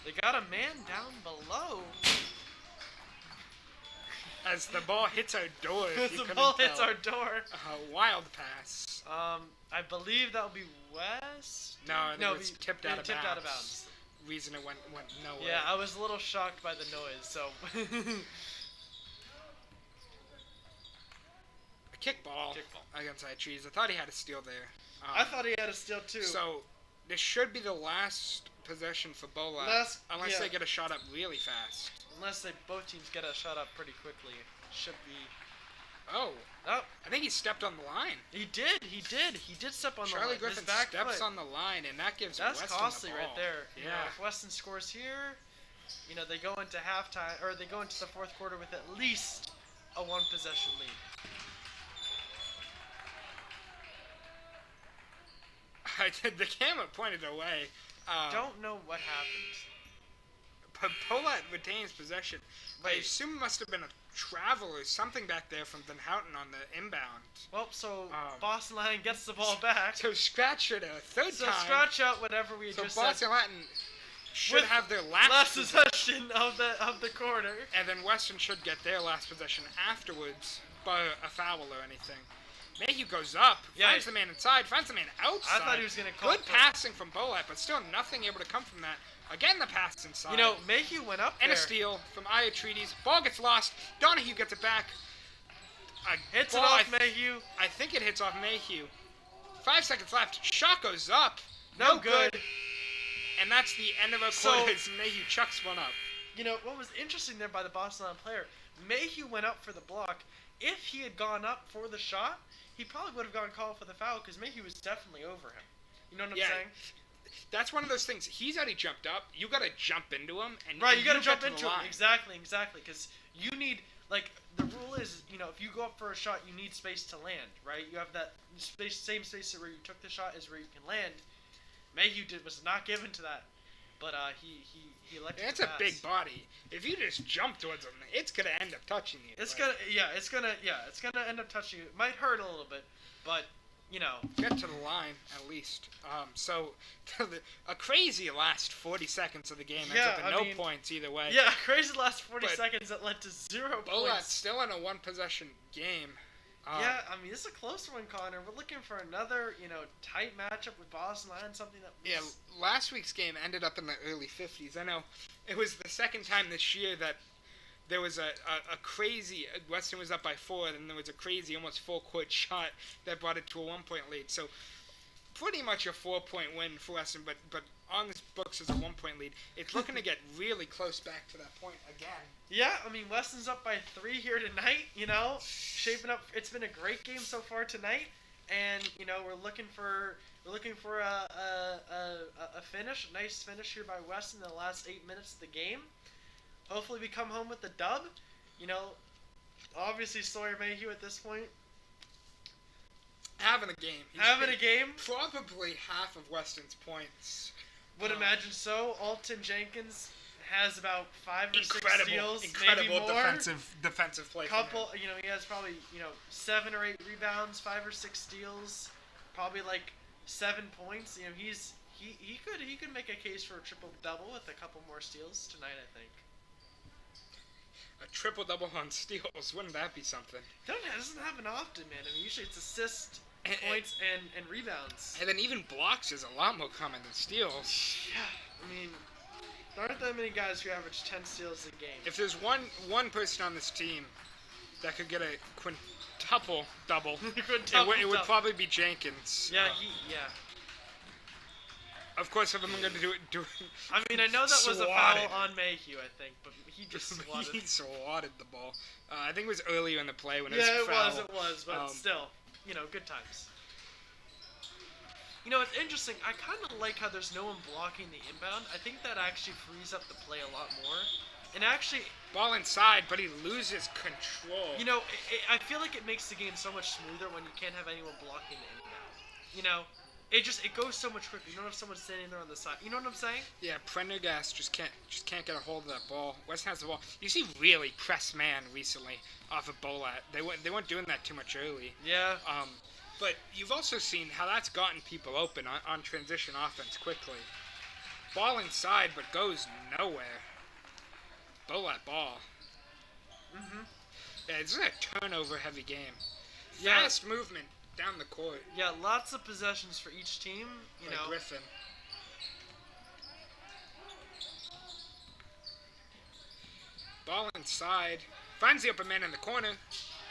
They got a man down below. As the ball hits our door, if you The couldn't ball hits tell. our door. A wild pass. I believe that'll be West. No, I think it was tipped out of tipped bounds. out of bounds. Reason it went nowhere. Yeah, I was a little shocked by the noise. So. A kickball against Iatrees. I thought he had a steal there. I thought he had a steal too. So, this should be the last possession for Bolat. Unless they get a shot up really fast. Unless both teams get a shot up pretty quickly. Should be. Oh. Oh, I think he stepped on the line. he did step on the Charlie line. Griffin His back steps foot. on the line, and that gives That's Weston costly the ball. right there. You know, Yeah. if Weston scores here, you know, they go into halftime, or they go into the fourth quarter with at least a 1-possession lead. The camera pointed away. Don't know what happened. But Bolat retains possession. I Wait. assume it must have been a travel or something back there from Van Houten on the inbound. Well, so Boston Lion gets the ball back. So scratch it a third So time. scratch out whatever we So just Boston said. Latin should With have their Last last possession of the quarter. and then Weston should get their last possession afterwards, by a foul or anything. Mayhew goes up, Yeah. finds the man inside, finds the man outside. I thought he was gonna call Good for- passing from Bolat, but still nothing able to come from that. Again, the pass inside. You know, Mayhew went up and there. a steal from Iatrees. Ball gets lost. Donahue gets it back. Hits it Ball, off Mayhew. I think it hits off Mayhew. 5 seconds left. Shot goes up. No good. And that's the end of our So- quarter as Mayhew chucks one up. You know, what was interesting there by the Boston Lion player, Mayhew went up for the block. If he had gone up for the shot, he probably would have gotten called for the foul because Mayhew was definitely over him. You know what I'm saying? That's one of those things. He's already jumped up. You got to jump into him. And Right, and you got to get jump the into him. line. Exactly, because you need, like, the rule is, you know, if you go up for a shot, you need space to land, right? You have that space, same space where you took the shot is where you can land. Mayhew was not given to that, but he elected It's to a pass. big body. If you just jump towards him, it's gonna end up touching you. It's Like, gonna end up touching you. It might hurt a little bit, but get to the line at least. So a crazy last 40 seconds of the game ends up in no points either way. Yeah, crazy last 40 seconds that led to 0 Bolat's points. still in a one-possession game. Yeah, I mean, this is a close one, Connor. We're looking for another, tight matchup with Boston Lions, something that was... Yeah, last week's game ended up in the early 50s. I know it was the second time this year that there was a crazy... Weston was up by 4, and there was a crazy, almost full-court shot that brought it to a 1-point lead. So, pretty much a 4-point win for Weston, but on this books as a 1-point lead. It's looking to get really close back to that point again. Yeah, I mean, Weston's up by 3 here tonight, shaping up. It's been a great game so far tonight, and, we're looking for a finish, a nice finish here by Weston in the last 8 minutes of the game. Hopefully we come home with the dub. Obviously Sawyer Mayhew at this point. Having a game. Probably half of Weston's points. Would imagine so. Alton Jenkins has about 5 or 6 steals, incredible maybe more. defensive play. Couple, he has probably 7 or 8 rebounds, 5 or 6 steals, probably like 7 points. He could make a case for a triple double with a couple more steals tonight, I think. A triple double on steals, wouldn't that be something? That doesn't happen often, man. I mean, usually it's assists, points, and rebounds. And then even blocks is a lot more common than steals. Yeah, I mean, there aren't that many guys who average 10 steals a game. If there's one person on this team that could get a quintuple double, it would probably be Jenkins. Yeah, Of course, if I'm going to do it. I mean, I know that was a foul on Mayhew, I think, but he just swatted. He swatted the ball. I think it was earlier in the play when it was a foul. It was, but still, good times. It's interesting. I kind of like how there's no one blocking the inbound. I think that actually frees up the play a lot more. And actually... Ball inside, but he loses control. I feel like it makes the game so much smoother when you can't have anyone blocking the inbound. It goes so much quicker. You don't have someone standing there on the side. You know what I'm saying? Yeah, Prendergast just can't get a hold of that ball. Weston has the ball. You see really press man recently off of Bolat. They weren't doing that too much early. Yeah. But you've also seen how that's gotten people open on transition offense quickly. Ball inside, but goes nowhere. Bolat ball. Mhm. Yeah, it's a turnover-heavy game. Yeah. Fast movement down the court. Yeah, lots of possessions for each team. Griffin. Ball inside. Finds the open man in the corner.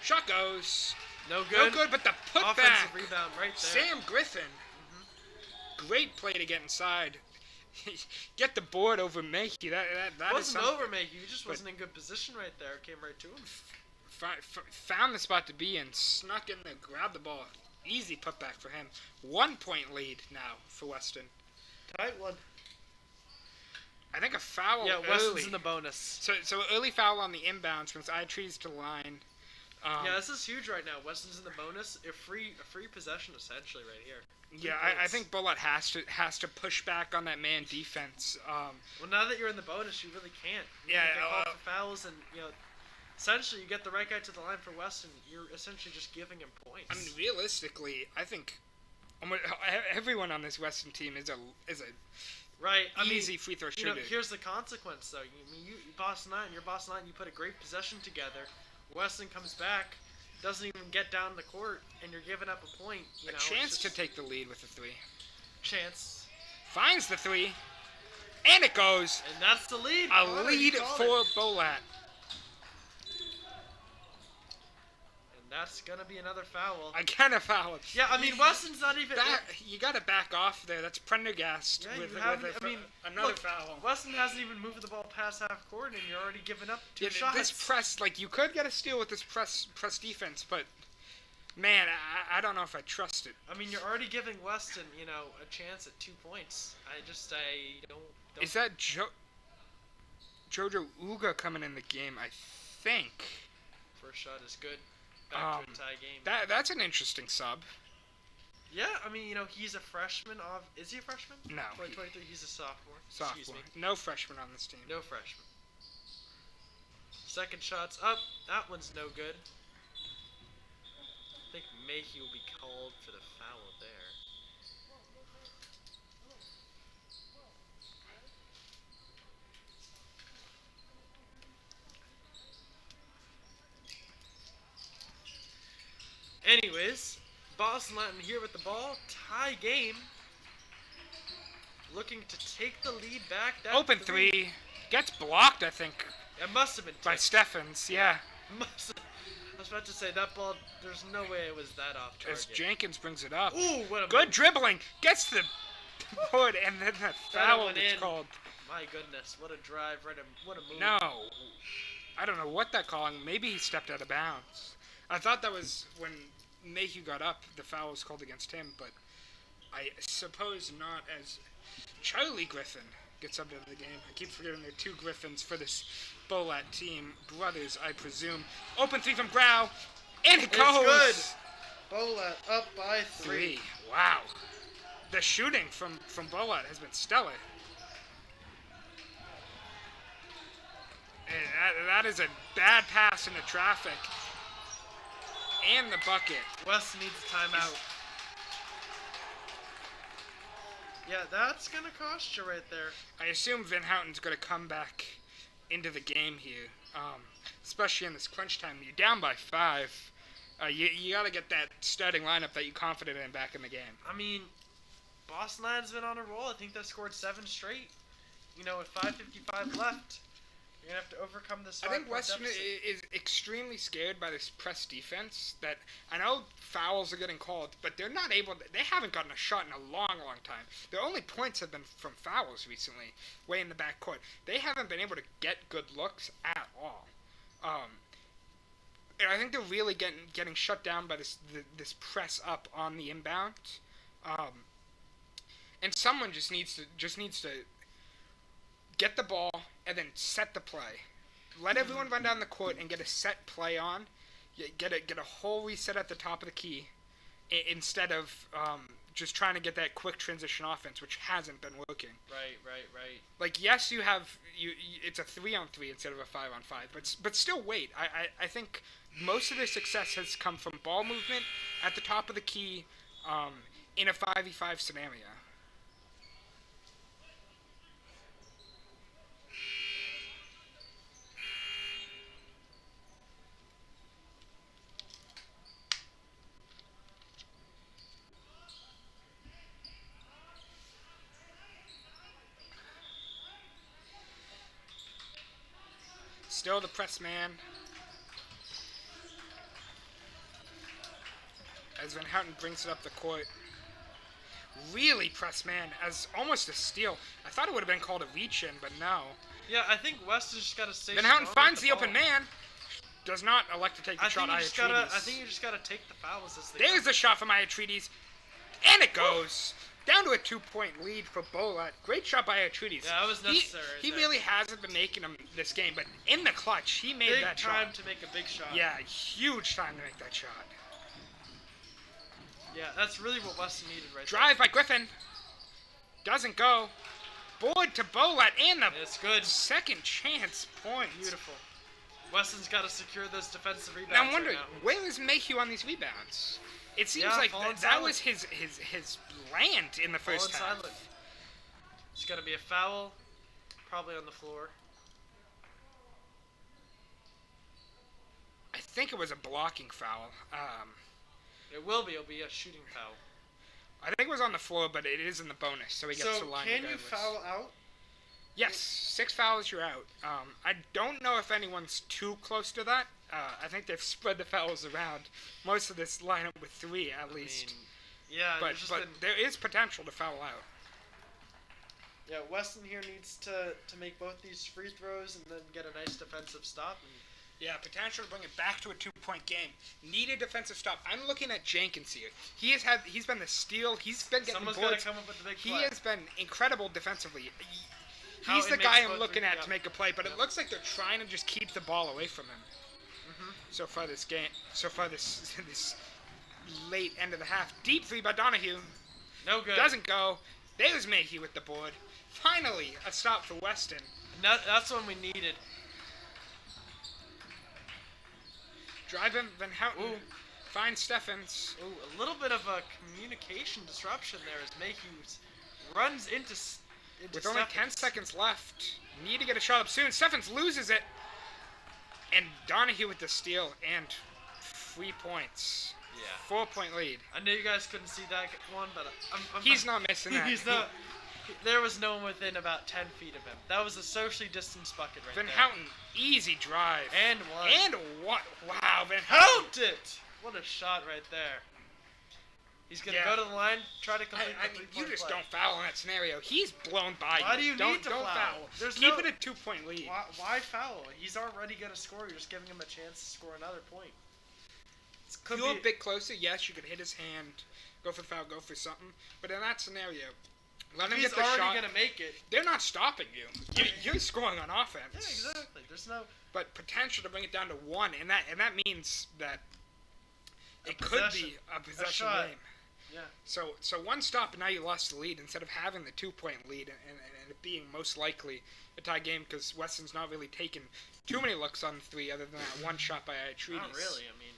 Shot goes. No good. No good, but the putback. Offensive rebound right there. Sam Griffin. Mm-hmm. Great play to get inside. Get the board over Mayhew. That wasn't over Mayhew. He just wasn't in good position right there. Came right to him. Found the spot to be in. Snuck in there. Grabbed the ball. Easy putback for him. 1-point lead now for Weston. Tight one. I think a foul Yeah, early. Weston's in the bonus. So early foul on the inbounds from I-Trees to line. Yeah, this is huge right now. Weston's in the bonus. A free possession essentially right here. Yeah, I think Bullet has to push back on that man defense. Well, now that you're in the bonus, you really can't. You Yeah, get called for fouls, and essentially you get the right guy to the line for Weston. You're essentially just giving him points. I mean, realistically, I think everyone on this Weston team is a right. easy free throw shooter. Here's the consequence, though. You're Boss 9. You put a great possession together. Weston comes back, doesn't even get down the court, and you're giving up a point. A chance to take the lead with a 3. Chance. Finds the 3, and it goes. And that's the lead. A lead for Bolat. That's gonna be another foul. Again a foul. Yeah, I mean Weston's not even. You gotta back off there. That's Prendergast another foul. Weston hasn't even moved the ball past half court, and you're already giving up 2 shots. This press, you could get a steal with this press defense, but man, I don't know if I trust it. I mean, you're already giving Weston, a chance at 2 points. I don't. Is that Jojo Uga coming in the game? I think. First shot is good. Back to a tie game. That's an interesting sub. Yeah, I mean, he's a freshman. Is he a freshman? No. 2023, he's a sophomore. Excuse me. No freshman on this team. No freshman. Second shot's up. That one's no good. think Mayhew will be called for the foul there. Anyways, Boston Latin here with the ball. Tie game. Looking to take the lead back. That Open three. Gets blocked, I think, It must have been by tipped. Steffens. Yeah. Must have. I was about to say that ball. There's no way it was that off As target. Jenkins brings it up. Ooh, what a Good move. dribbling. Gets the board, and then the foul went is in. called. My goodness, what a drive! What a move. No. I don't know what that calling. Maybe he stepped out of bounds. I thought that was when Mayhew got up, the foul was called against him, but I suppose not, as Charlie Griffin gets up into the game. I keep forgetting there are two Griffins for this Bolat team. Brothers, I presume. Open three from Grau, and it goes! It's good. Bolat up by three. Wow. The shooting from Bolat has been stellar. And that is a bad pass into traffic. And the bucket. Weston needs a timeout. Yeah, that's gonna cost you right there. I assume Van Houten's going to come back into the game here, especially in this crunch time. You're down by 5. You got to get that starting lineup that you're confident in back in the game. I mean, Boston Lions been on a roll. I think they scored 7 straight. You know, with 5:55 left, you're gonna have to overcome this. I think 5-point Weston deficit. is extremely scared by this press defense. That I know fouls are getting called, but they're not able. They haven't gotten a shot in a long time. Their only points have been from fouls recently, way in the back court. They haven't been able to get good looks at all. And I think they're really getting shut down by this press up on the inbound. And someone just needs to get the ball and then set the play. Let everyone run down the court and get a set play on. Get a whole reset at the top of the key, instead of just trying to get that quick transition offense, which hasn't been working. Right. Like, yes, you it's a 3-on-3 instead of a 5-on-5, but still wait. I think most of their success has come from ball movement at the top of the key, in a 5v5 scenario. Still the press man. As Van Houten brings it up the court. Really press man, as almost a steal. I thought it would have been called a reach in, but no. Yeah, I think Weston's just gotta stay. Van Houten strong finds with the ball. open man. Does not elect to take the shot. I think you just gotta take the fouls as they There's come. the shot from Iatridis. And it goes. Down to a 2-point lead for Bolat. Great shot by Iatridis. Yeah, that was necessary. He there. really hasn't been making them this game, but in the clutch, he made big that time shot. to make a big shot. Yeah, huge time to make that shot. Yeah, that's really what Weston needed right Drive by Griffin. Doesn't go. Board to Bolat and the there. It's good. second chance point. Beautiful. Weston's got to secure those defensive rebounds. Now I'm wondering, right now. where is Mayhew on these rebounds? It seems Yeah, like falling that was silent. his land in the first Falling half. silent. It's got to be a foul, probably on the floor. I think it was a blocking foul. It will be. It'll be a shooting foul. I think it was on the floor, but it is in the bonus, so he gets So to line can you regardless. foul out? Yes, 6 fouls, you're out. I don't know if anyone's too close to that. I think they've spread the fouls around. Most of this lineup with 3 at least. Yeah, but there's just been, there is potential to foul out. yeah. Weston here needs to make both these free throws and then get a nice defensive stop. And Yeah, potential to bring it back to a 2-point game. Need a defensive stop. I'm looking at Jenkins here. He's been the steal. He's been getting someone's got boards. to come up with the big He play. has been incredible defensively. How He's it the makes guy both I'm looking the- at yeah. to make a play, but Yeah. it looks like they're trying to just keep the ball away from him. Mhm. So far this game, this late end of the half. Deep 3 by Donahue. No good. Doesn't go. There's Mayhew with the board. Finally, a stop for Weston. That's when we needed. Drive him, Van Houten. Ooh. Finds Steffens. Ooh, a little bit of a communication disruption there as Mayhew runs into With only 10 seconds left. Need to get a shot up soon. Steffens loses it. And Donahue with the steal and 3 points. Yeah. 4-point lead. I know you guys couldn't see that one, but He's not missing that. He's not. There was no one within about 10 feet of him. That was a socially distanced bucket right Van there. Houten, easy drive. And one. And one. Wow, Van Houten. Count it! What a shot right there. He's going to Yeah. go to the line, try to complete I the mean, three-point you just play. don't foul in that scenario. He's blown by you. Why do you don't, need to don't foul? There's Keep no- it a 2-point lead. Why foul? He's already going to score. You're just giving him a chance to score another point. If you're a bit closer, yes, you could hit his hand, go for the foul, go for something. But in that scenario, let him He's get the shot. already going to make it. They're not stopping you. You're scoring on offense. Yeah, exactly. There's no... But potential to bring it down to 1, and that means that it could possession. be a possession shot. game. Yeah. So one stop, and now you lost the lead instead of having the 2-point lead and it being most likely a tie game because Weston's not really taken too many looks on 3 other than that one shot by Treaties. Not really. I mean,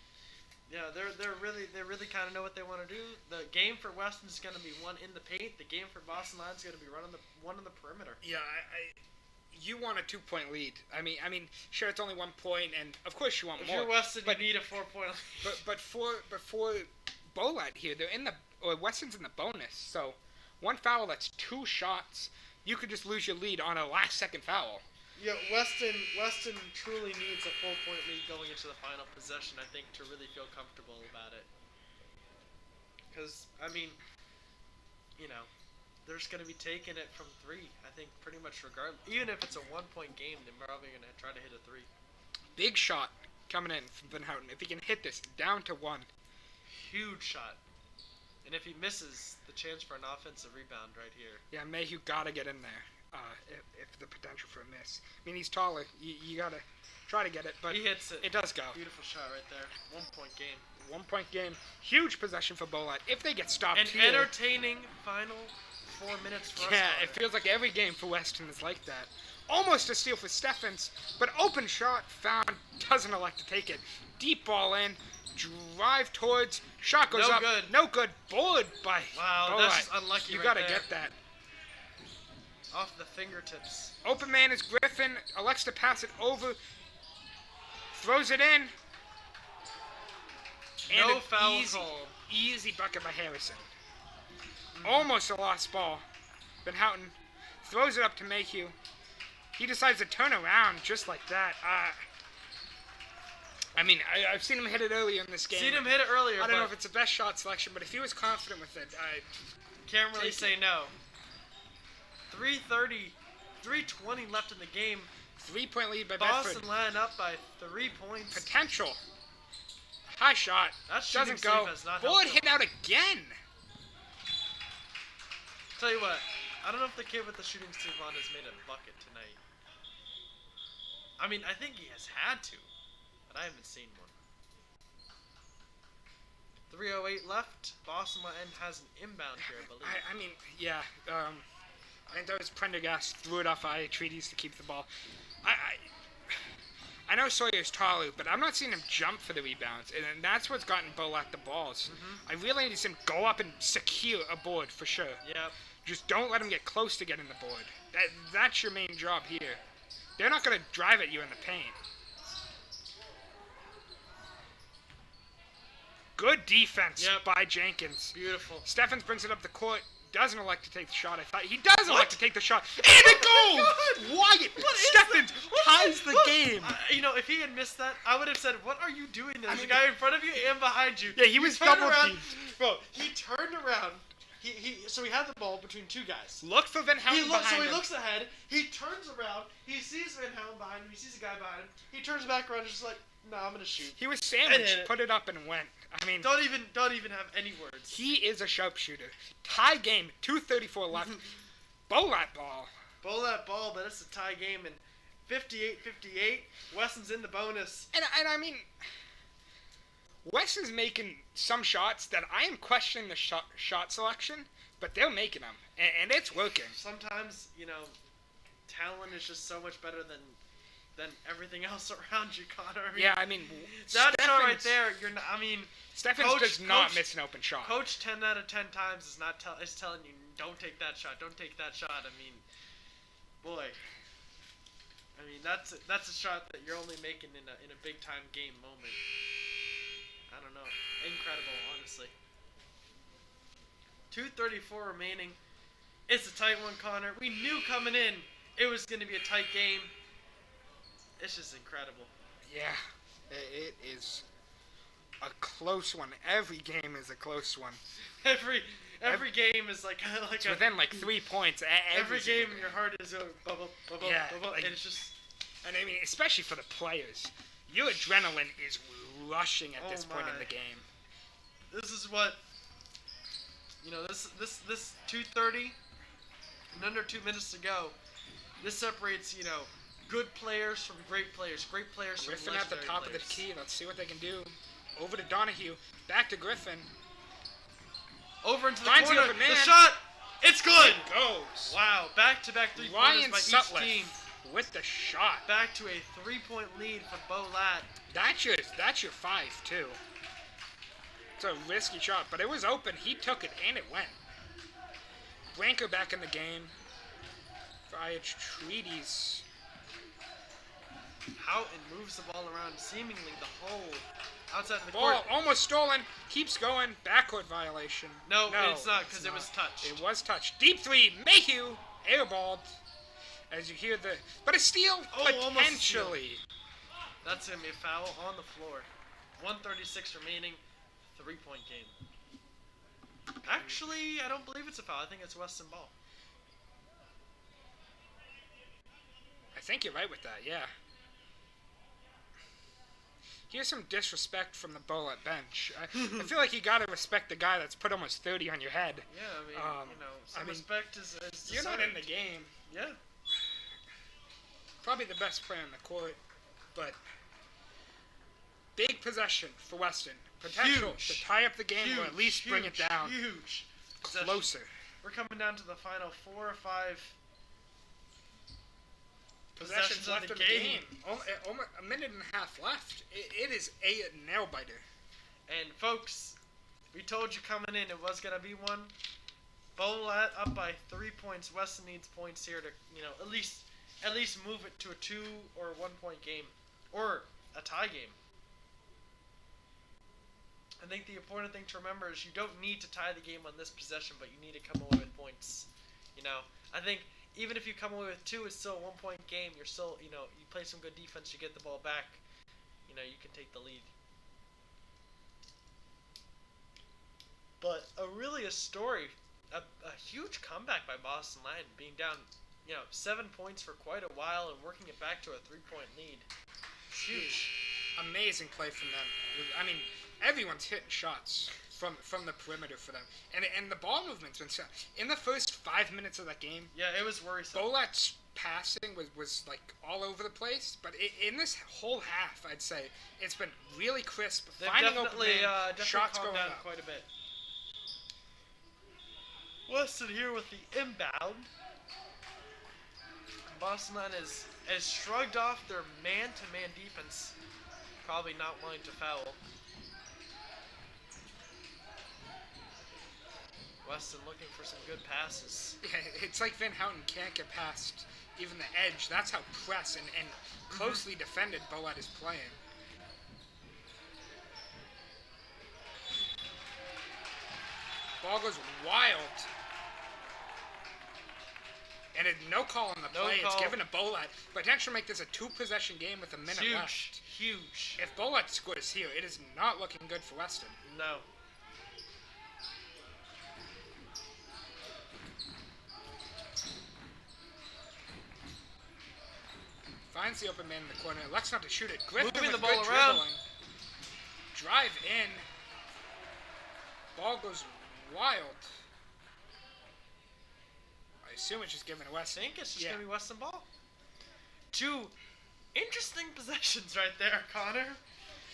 yeah, they really kind of know what they want to do. The game for Weston is going to be one in the paint. The game for Boston Lions is going to be one on the perimeter. Yeah, you want a 2-point lead. I mean, sure, it's only 1 point, and of course you want If more. you're Weston, but, you need a 4-point lead. But for Bolat here, Weston's in the bonus. So 1 foul, that's 2 shots. You could just lose your lead on a last-second foul. Yeah, Weston truly needs a 4-point lead going into the final possession, I think, to really feel comfortable about it. Because, I mean, you know, they're just going to be taking it from 3, I think, pretty much regardless. Even if it's a 1-point game, they're probably going to try to hit a 3. Big shot coming in from Van Houten. If he can hit this down to 1. Huge shot. And if he misses, the chance for an offensive rebound right here. Yeah, Mayhew got to get in there. If the potential for a miss. I mean, he's taller. You got to try to get it, but He hits it. it does go. Beautiful shot right there. 1-point game. 1-point game. Huge possession for Bolat. If they get stopped An here, entertaining final 4 minutes for us. yeah, Connor. it feels like every game for Weston is like that. Almost a steal for Steffens, but open shot found. Doesn't elect to take it. Deep ball in. Drive towards. Shot goes No up. good. No good. Bullet by Wow, Bolat. that's just unlucky You right gotta there. get that. Off the fingertips. Open man is Griffin. Elects to pass it over. Throws it in. And No an foul easy, call. easy bucket by Harrison. Almost a lost ball. Van Houten throws it up to Mayhew. He decides to turn around just like that. I mean, I've seen him hit it earlier in this game. Seen him hit it earlier, I don't know but if it's the best shot selection, but if he was confident with it, can't really take say it. no. 3:20 left in the game. 3-point lead by Bedford. Boston line up by 3 points. Potential. High shot. That shooting Doesn't go. save has not Bullet helped hit out again. Tell you what, I don't know if the kid with the shooting sleeve on has made a bucket tonight. I mean, I think he has had to, but I haven't seen one. 3:08 left. Boston Line has an inbound here, I believe. I mean, yeah. I think that was Prendergast threw it off Treaties to keep the ball. I know Sawyer's taller, but I'm not seeing him jump for the rebounds, and that's what's gotten Bolat the balls. I really need to see him go up and secure a board for sure. Yep. Just don't let him get close to getting the board. That's your main job here. They're not going to drive at you in the paint. Good defense by Jenkins. Beautiful. Steffens brings it up the court. Doesn't elect to take the shot. I thought he does elect to take the shot, and it goes. Wyatt Steffens ties the game. You know, if he had missed that, I would have said, "What are you doing? There's a guy in front of you and behind you." Yeah, he was turned double around, teamed. bro. He turned around. So he had the ball between 2 guys. Look for Van Houten behind So he him. looks ahead. He turns around. He sees Van Houten behind him. He sees a guy behind him. He turns back around and just like, "No, I'm gonna shoot." He was And sandwiched, hit it. put it up, and went. I mean, Don't even have any words. he is a sharpshooter. Tie game, 2:34 left. Bolat ball. Bowl that ball, but it's a tie game, and 58-58. Weston's in the bonus. And I mean, Weston's making some shots that I am questioning the shot selection, but they're making them, and it's working. Sometimes, you know, talent is just so much better than than everything else around you, Connor. I mean, Yeah, I mean, that shot right Steffens- there, you're not. I mean, Steffens does not miss an open shot. Coach 10 out of 10 times is telling you, don't take that shot. Don't take that shot. I mean, boy. I mean, that's a shot that you're only making in a big time game moment. I don't know. Incredible, honestly. 2:34 remaining. It's a tight one, Connor. We knew coming in it was going to be a tight game. It's just incredible. Yeah, it is a close one. Every game is a close one. Every game is like It's within like 3 points. Every game, your heart is going bubble, Yeah, and it's just. And I mean, especially for the players, your adrenaline is rushing at this point in the game. This is what, this 2:30 and under 2 minutes to go. This separates, good players from great players from Griffin at the legendary top of the players. key. Let's see what they can do. Over to Donahue. Back to Griffin. Over into the Finds the corner. open man. The shot. It's good. It goes. Wow. Back-to-back 3 Ryan pointers by each Sutliff team. with the shot. Back to a 3-point lead for Bo Lat. That's your 5 too. It's a risky shot, but it was open. He took it and it went. Branko back in the game. Friach Treaties. Houghton moves the ball around seemingly the whole outside the Ball court. almost stolen. Keeps going. Backcourt violation. No, it's not because it was touched. It was touched. Deep 3. Mayhew. Airballed. As you hear the... But a steal. Almost Potentially. That's going to be a foul on the floor. 1:36 remaining. 3-point game. Actually, I don't believe it's a foul. I think it's Weston ball. I think you're right with that, yeah. Here's some disrespect from the Bullet bench. I feel like you gotta respect the guy that's put almost 30 on your head. Yeah, I mean, some respect is You're not in the deserved. game. Yeah. Probably the best player on the court, but big possession for Weston. Potential Huge. to tie up the game or at least bring it down Huge. closer. We're coming down to the final 4 or 5 Possessions left of in the the game. game. Almost a minute and a half left. It is a nail biter. And folks, we told you coming in it was gonna be one. Bolat up by 3 points. Weston needs points here to at least move it to a 2 or 1 point game or a tie game. I think the important thing to remember is you don't need to tie the game on this possession, but you need to come away with points. I think even if you come away with 2, it's still a 1 point game. You're still, you play some good defense, you get the ball back, you can take the lead. But a story, a huge comeback by Boston Latin, being down, 7 points for quite a while and working it back to a 3-point lead. Huge. Amazing play from them. I mean, everyone's hitting shots from the perimeter for them, and the ball movement's been set. In the first 5 minutes of that game, Yeah, it was worrisome. Bolat's passing was like all over the place, but in this whole half, I'd say it's been really crisp. They've Finding definitely, open man, shots calmed going down up. quite a bit. Weston here with the inbound. Boston has shrugged off their man-to-man defense, probably not wanting to foul. Weston looking for some good passes. Yeah, it's like Van Houten can't get past even the edge. That's how press and closely defended Bolat is playing. Ball goes wild. And no call on the No play. It's call. given to Bolat. Potential to make this a 2-possession game with a minute left. Huge. If Bolat scores here, it is not looking good for Weston. No. Finds the open man in the corner. Elects not to shoot it. Griffin Moving with the ball good around. dribbling. Drive in. Ball goes wild. I assume it's just given to I Weston. think it's just Yeah. going to be Weston ball. 2 interesting possessions right there, Connor.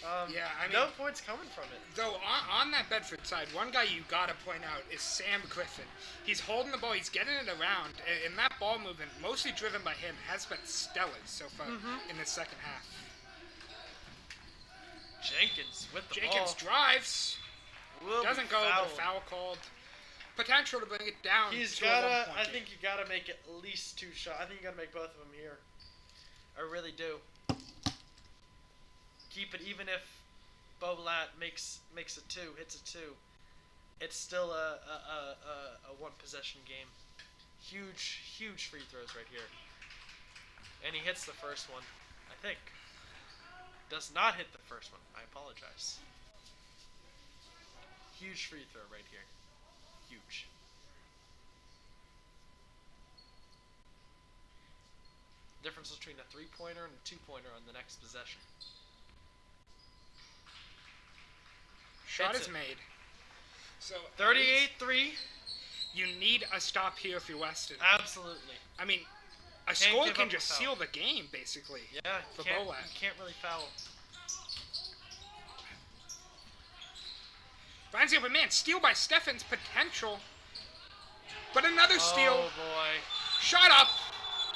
Yeah, I mean, no points coming from it. though on that Bedford side, one guy you gotta point out is Sam Griffin. He's holding the ball, he's getting it around, and that ball movement, mostly driven by him, has been stellar so far in the second half. Jenkins with the Jenkins ball. drives, Will doesn't be go, but fouled. a foul called. Potential to bring it down. He's to a gotta. 1-point I game. think you gotta make at least 2 shots. I think you gotta make both of them here. I really do. Keep it even if Bolat makes a 2, hits a 2. It's still a 1 possession game. Huge free throws right here. And he hits the first one, I think. Does not hit the first one. I apologize. Huge free throw right here. Huge. Difference between a 3-pointer and a 2-pointer on the next possession. Shot Hits is it. made. So 38-3. You need a stop here if you're Weston. Absolutely. I mean, a Can't score give can up a just foul. seal the game, basically. Yeah, For you Bolat. can't really foul. Finds the open man. Steal by Steffens. Potential. But another steal. Oh boy. Shot up.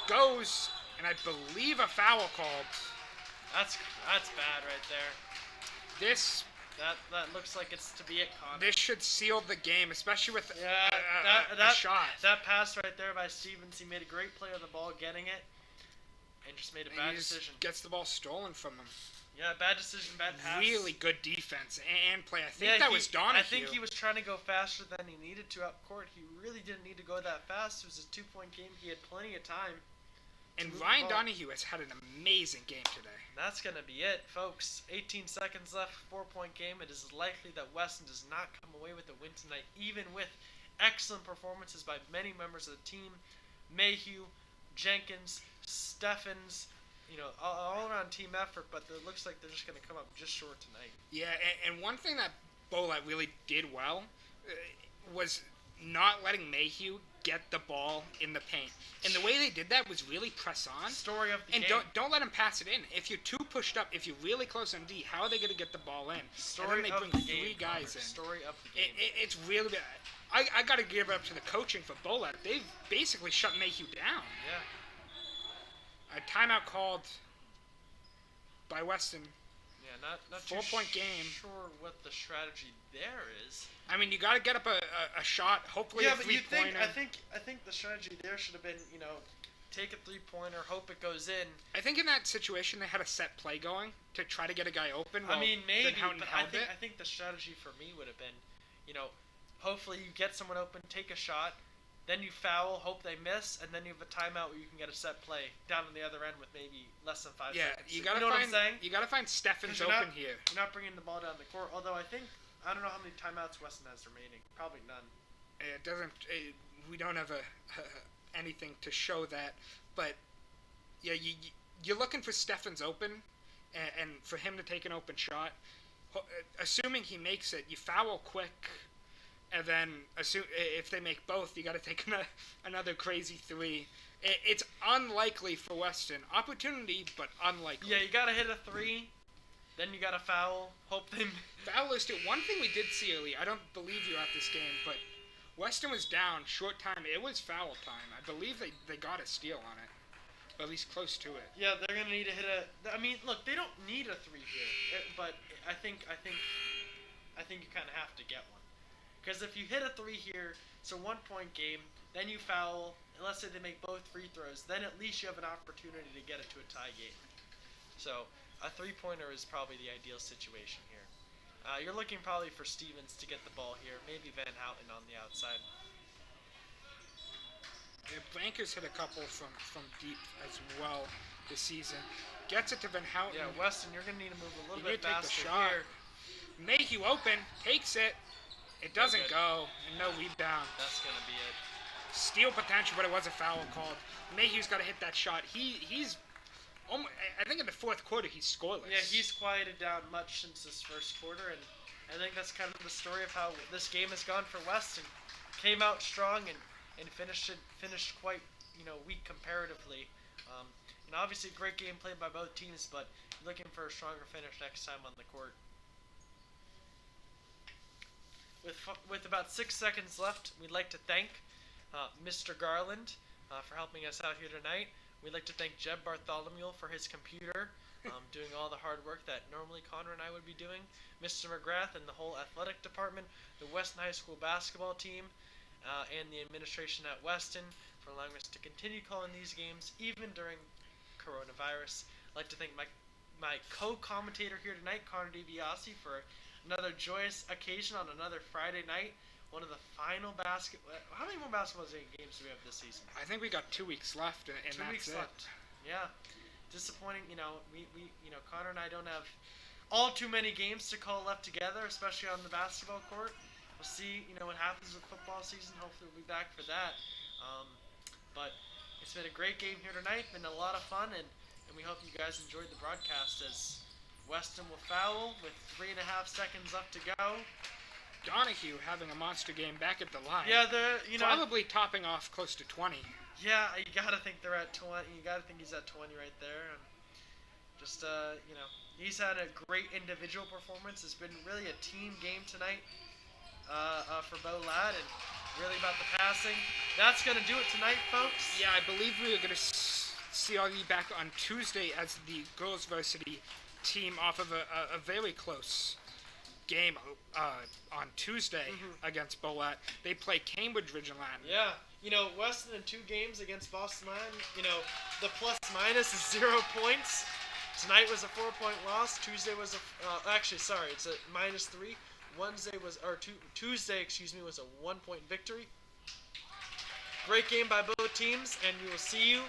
Goes. And I believe a foul called. That's bad right there. This That looks like it's to be it, Connor. this should seal the game, especially with Yeah, a shot. That pass right there by Stevens, he made a great play on the ball, getting it, and just made a And bad he just decision. gets the ball stolen from him. Yeah, bad decision, bad pass. Really good defense and play. I think Yeah, that was Donahue. I think he was trying to go faster than he needed to up court. He really didn't need to go that fast. It was a 2-point game. He had plenty of time. And move the Ryan ball. Donahue has had an amazing game today. And that's going to be it, folks. 18 seconds left, 4-point game. It is likely that Weston does not come away with a win tonight, even with excellent performances by many members of the team. Mayhew, Jenkins, Steffens, all around team effort, but it looks like they're just going to come up just short tonight. Yeah, and one thing that Bolat really did well was not letting Mayhew get the ball in the paint. And the way they did that was really press on. Story of the And game. don't let him pass it in. If you're too pushed up, if you're really close on D, how are they going to get the ball in? Story and then of they the bring game, 3 guys Connor. in. Story of the game. It's really bad. I got to give it up to the coaching for Bolat. They've basically shut Mayhew down. Yeah. A timeout called by Weston. Yeah, not 4-point game. Sure what the strategy there is. I mean, you got to get up a shot, hopefully Yeah, a but you think three-pointer. I think the strategy there should have been, take a 3-pointer, hope it goes in. I think in that situation they had a set play going to try to get a guy open. I mean, maybe, Van Houten but held it. I think the strategy for me would have been, hopefully you get someone open, take a shot, then you foul, hope they miss, and then you have a timeout where you can get a set play down on the other end with maybe less than 5 Yeah, seconds. you gotta know find. what I'm saying? You gotta find Steffens 'Cause you're open not- here. You're not bringing the ball down the court, although I don't know how many timeouts Weston has remaining. Probably none. It doesn't. We don't have anything to show that, but yeah, you're looking for Steffens open, and for him to take an open shot. Assuming he makes it, you foul quick, and then if they make both, you got to take another crazy 3. It's unlikely for Weston. Opportunity, but unlikely. Yeah, you gotta hit a 3, then you gotta foul. Hope they. Foul list too. One thing we did see early, I don't believe you at this game, but Weston was down short time. It was foul time. I believe they got a steal on it, or at least close to it. Yeah, they're gonna need to hit a. I mean, look, they don't need a 3 here, but I think you kind of have to get one, because if you hit a 3 here, it's a 1-point game. Then you foul. And let's say they make both free throws, then at least you have an opportunity to get it to a tie game. So a 3-pointer is probably the ideal situation here. You're looking probably for Stevens to get the ball here, maybe Van Houten on the outside. Yeah, Bankers hit a couple from deep as well this season. Gets it to Van Houten. Yeah, Weston, you're gonna need to move a little You bit need to take the faster shot. here. Mayhew open, takes it. It doesn't good. go, and no rebound. That's gonna be it. Steal potential, but it was a foul called. Mayhew's got to hit that shot. He's almost, I think in the fourth quarter he's scoreless. Yeah, he's quieted down much since this first quarter, and I think that's kind of the story of how this game has gone for Weston. Came out strong and finished quite weak comparatively. And obviously a great game played by both teams, but looking for a stronger finish next time on the court. With about 6 seconds left, we'd like to thank Mr. Garland for helping us out here tonight. We'd like to thank Jeb Bartholomew for his computer, doing all the hard work that normally Connor and I would be doing. Mr. McGrath and the whole athletic department, the Weston High School basketball team, and the administration at Weston for allowing us to continue calling these games even during coronavirus. I'd like to thank my co-commentator here tonight, Connor DiBiase, for another joyous occasion on another Friday night. One of the final How many more basketball games do we have this season? I think we got 2 weeks left, and 2 that's weeks it. left. Yeah. Disappointing. We Connor and I don't have all too many games to call left together, especially on the basketball court. We'll see, what happens with football season. Hopefully we'll be back for that. But it's been a great game here tonight. Been a lot of fun, and we hope you guys enjoyed the broadcast as Weston will foul with 3.5 seconds left to go. Donahue having a monster game back at the line. Yeah, probably topping off close to 20. Yeah, you gotta think they're at 20. You gotta think he's at 20 right there. And just he's had a great individual performance. It's been really a team game tonight for Bo Ladd, and really about the passing. That's gonna do it tonight, folks. Yeah, I believe we are gonna see all you back on Tuesday as the girls' varsity team off of a very close game on Tuesday against Bolat. They play Cambridge Ridgeland. Yeah, Weston in 2 games against Boston Land. The plus minus is 0 points. Tonight was a 4-point loss. Tuesday was it's a -3. Tuesday, was a 1-point victory. Great game by both teams, and we will see you